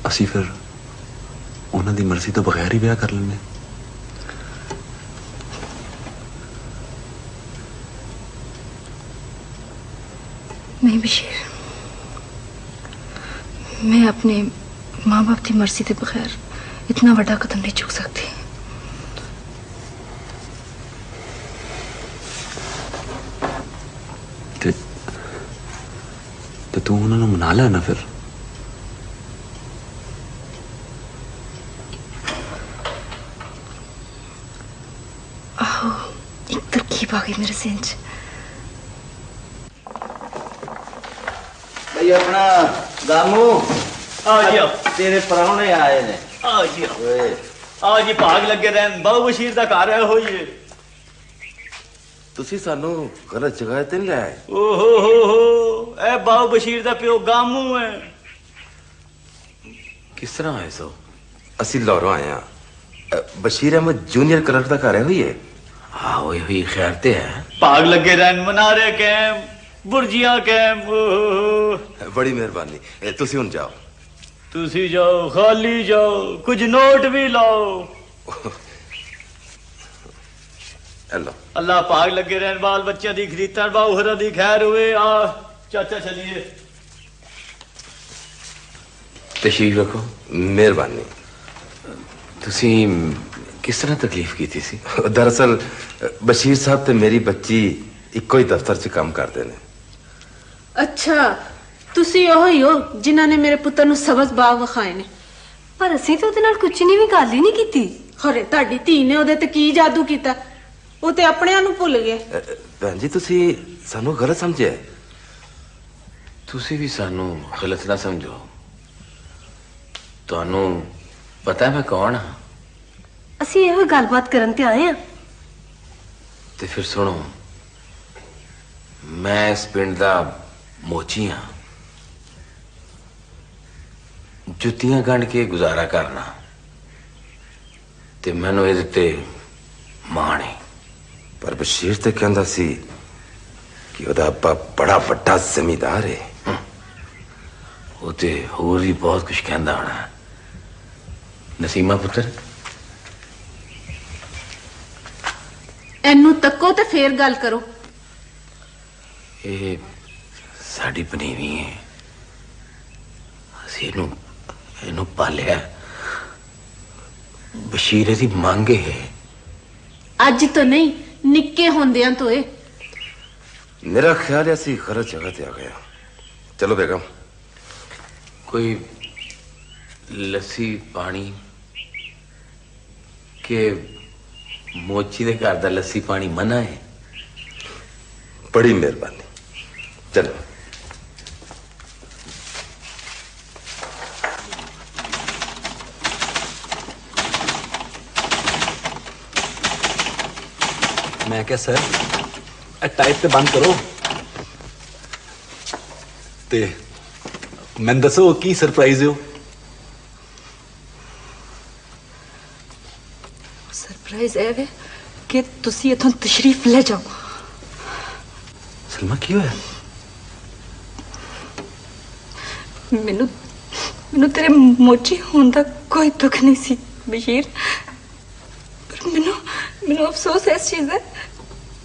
असी फिर उन्होंने दी मर्जी तो बगैर ही ब्याह कर लेने।
नहीं बशीर, मैं अपने माँ बाप की मर्जी के बगैर इतना बड़ा कदम नहीं चुक सकती।
तो तू उन्होंने मना लिया ना फिर?
आओ एक तरकीब आ गई मेरे सेंच।
भाई अपना दामू तेरे प्राहुणे आए ने।
आ जी भाग लगे रहन। बाबू बशीर का घर है होइए।
ਤੁਸੀਂ ਸਾਨੂੰ ਗਲਤ ਜਗ੍ਹਾ ਤੇ ਨਹੀਂ ਲਾਇਆ।
ਓਹੋ ਇਹ ਬਾਬੂ ਬਸ਼ੀਰ ਦਾ ਪਿਓ ਗਾਮੂ ਹੈ।
ਕਿਸ ਤਰ੍ਹਾਂ ਆਏ ਸੋ? ਅਸੀਂ ਲਾਹੌਰੋਂ ਆਏ ਆ। ਬਸ਼ੀਰ ਅਹਿਮਦ ਜੂਨੀਅਰ ਕਲਰਕ ਦਾ ਘਰ ਹੈ ਹੋਈ ਹੈ।
हाँ वही हुई खैर ते है।
भाग लगे रहन मना रहे कैम।
बुर्जियां कैम
बड़ी मेहरबानी तुसी हुन जाओ
तुसी जाओ खाली जाओ कुछ नोट भी लाओ
हेलो
अल्लाह पाक लगे रहन बाल बच्चों दी खरीदन बाहुरा दी खैर हुए आ चाचा चलिए
तशरीफ रखो मेहरबानी तुसी किस तरह तकलीफ की थी सी दरअसल बशीर साहब ते मेरी बच्ची इक्को ही दफ्तर च काम करते ने
अच्छा ਤੁਸੀਂ ਉਹ ਹੀ ਹੋ ਜਿਨ੍ਹਾਂ ਨੇ ਮੇਰੇ ਪੁੱਤਰ ਨੂੰ ਸਬਜ਼ ਬਾਗ ਵਿਖਾਏ ਨੇ
ਪਰ ਅਸੀਂ ਤੇ ਉਹਦੇ ਨਾਲ ਕੁਝ ਨਹੀਂ ਵੀ ਗੱਲ ਹੀ ਨਹੀਂ ਕੀਤੀ
ਖਰੇ ਤੁਹਾਡੀ ਧੀ ਨੇ ਉਹਦੇ ਤੇ ਕੀ ਜਾਦੂ ਕੀਤਾ ਉਹ ਤੇ ਆਪਣਿਆਂ ਨੂੰ ਭੁੱਲ ਗਏ
ਭੈਣ ਜੀ ਤੁਸੀਂ ਸਾਨੂੰ ਗਲਤ ਸਮਝਿਆ
ਤੁਸੀਂ ਵੀ ਸਾਨੂੰ ਗਲਤ ਨਾ ਸਮਝੋ ਤੁਹਾਨੂੰ ਪਤਾ ਮੈਂ ਕੌਣ ਹਾਂ
ਅਸੀਂ ਇਹੋ ਗੱਲਬਾਤ ਕਰਨ ਤੇ ਆਏ ਆ
ਤੇ ਫਿਰ ਸੁਣੋ ਮੈਂ ਇਸ ਪਿੰਡ ਦਾ ਮੋਚੀ ਹਾਂ ਜੁੱਤੀਆਂ ਗੰਢ ਕੇ ਗੁਜ਼ਾਰਾ ਕਰਨਾ ਤੇ ਮੈਨੂੰ ਇਹਦੇ ਤੇ ਮਾਣ ਹੈ
ਪਰ ਬਸ਼ੀਰ ਤੇ ਕਹਿੰਦਾ ਸੀ ਕਿ ਉਹਦਾ ਅੱਬਾ ਬੜਾ ਵੱਡਾ ਜ਼ਮੀਂਦਾਰ ਹੈ
ਉਹ ਤੇ ਹੋਰ ਵੀ ਬਹੁਤ ਕੁਝ ਕਹਿੰਦਾ ਹੋਣਾ ਨਸੀਮਾ ਪੁੱਤਰ
ਇਹਨੂੰ ਤੱਕੋ ਤੇ ਫੇਰ ਗੱਲ ਕਰੋ
ਇਹ ਸਾਡੀ ਪਨੀਵੀ ਹੈ ਅਸੀਂ ਇਹਨੂੰ ਪਾਲਿਆ ਬਸ਼ੀਰ ਦੀ ਮੰਗ ਹੈ
ਅੱਜ ਤੋਂ ਨਹੀਂ ਨਿੱਕੇ ਹੁੰਦਿਆਂ ਤੋਂ ਇਹ
मेरा ख्याल है ऐसी गलत जगह पे आ गया चलो बेगम
कोई लस्सी पानी के मोची दे घर दा लस्सी पानी मना है
बड़ी मेहरबानी चलो
मैं क्या सर टाइप ਤੇ ਬੰਦ ਕਰੋ ਤੇ ਮੈਨੂੰ ਦੱਸੋ ਕੀ ਸਰਪ੍ਰਾਈਜ਼ ਹੈ
ਸਰਪ੍ਰਾਈਜ਼ ਹੈ ਵੇ ਕਿ ਤੁਸੀਂ ਇਥੋਂ ਤਸ਼ਰੀਫ ਲੈ ਜਾਓ
ਸਲਮਾ ਕੀ ਹੋਇਆ
ਮੈਨੂੰ ਤੇਰੇ ਮੋਚੀ ਹੋਣ ਦਾ ਕੋਈ ਦੁੱਖ ਨਹੀਂ ਸੀ ਬਸ਼ੀਰ ਪਰ ਮੈਨੂੰ ਅਫਸੋਸ ਹੈ ਇਸ ਚੀਜ਼ ਦਾ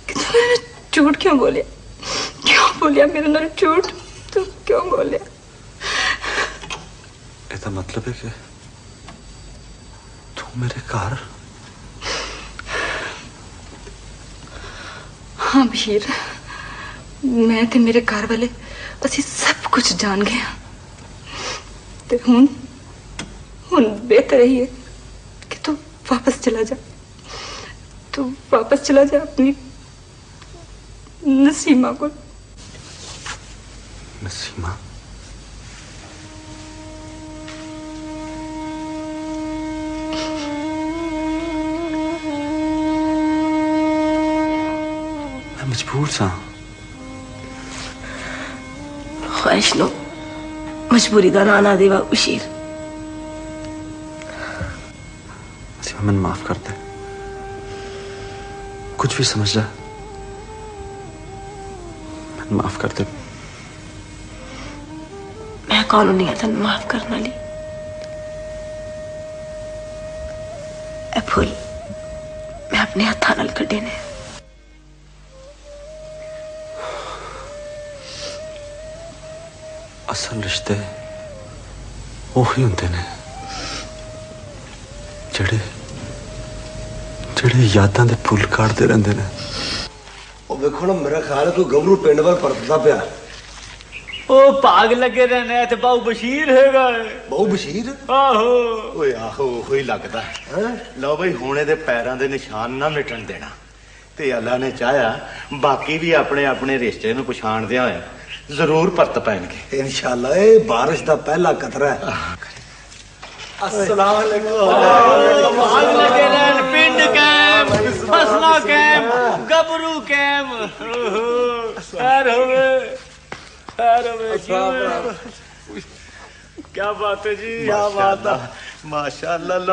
ਕਿ ਤੂੰ झूठ क्यों बोलिया मेरे नाल झूठ तू क्यों बोलिया
इसका मतलब है कि तू मेरे घर
हाँ बशीर मैं ते मेरे घर वाले असी सब कुछ जान गए ते हुन बेहतर ही है कि तू वापस चला जा अपनी नसीमा को
नसीमा मैं मजबूर सा
ख्वाहिश नो मजबूरी का ना देवा बशीर
मैंने माफ कर दे कुछ भी समझ रहा माफ कर दे
मैं कौन नहीं है तेन माफ करने वाली ए फुल मैं अपने हाथों नाल कड्डे ने
असल रिश्ते ਉਹੀ ਹੁੰਦੇ ਨੇ ਜਿਹੜੇ ਯਾਦਾਂ ਦੇ ਫੁੱਲ ਕੱਢਦੇ ਰਹਿੰਦੇ ਨੇ
ਉਹ ਵੇਖੋ ਨਾ ਮੇਰਾ ਖਿਆਲ ਹੈ ਕੋਈ ਗੱਭਰੂ ਪਿੰਡ ਵੱਲ ਪਰਤਦਾ ਪਿਆ
ਉਹ ਭਾਗ ਲੱਗੇ ਰਹਿੰਦੇ ਤੇ ਬਾਹੂ ਬਸ਼ੀਰ ਹੈਗਾ
ਬਾਹੂ ਬਸ਼ੀਰ
ਆਹੋ
ਓਏ ਆਹੋ ਉਹੀ ਲੱਗਦਾ ਲਓ ਬਈ ਹੁਣੇ ਦੇ ਪੈਰਾਂ ਦੇ ਨਿਸ਼ਾਨ ਨਾ ਮਿਟਣ ਦੇਣਾ ਤੇ ਅੱਲਾ ਨੇ ਚਾਹਿਆ ਬਾਕੀ ਵੀ ਆਪਣੇ ਆਪਣੇ ਰਿਸ਼ਤੇ ਨੂੰ ਪਛਾਣਦਿਆਂ ਹੋਇਆ ਜ਼ਰੂਰ ਪਰਤ ਪੈਣਗੇ
ਇਨਸ਼ਾਅੱਲਾ ਇਹ ਬਾਰਿਸ਼ ਦਾ ਪਹਿਲਾ ਕਤਰਾ ਹੈ
अस्सलाम वालेकुम भाग लगे रहन पिंड कैम फसला कैम गबरू कैम खैर होवे क्या बात है जी क्या बात है
माशाअल्लाह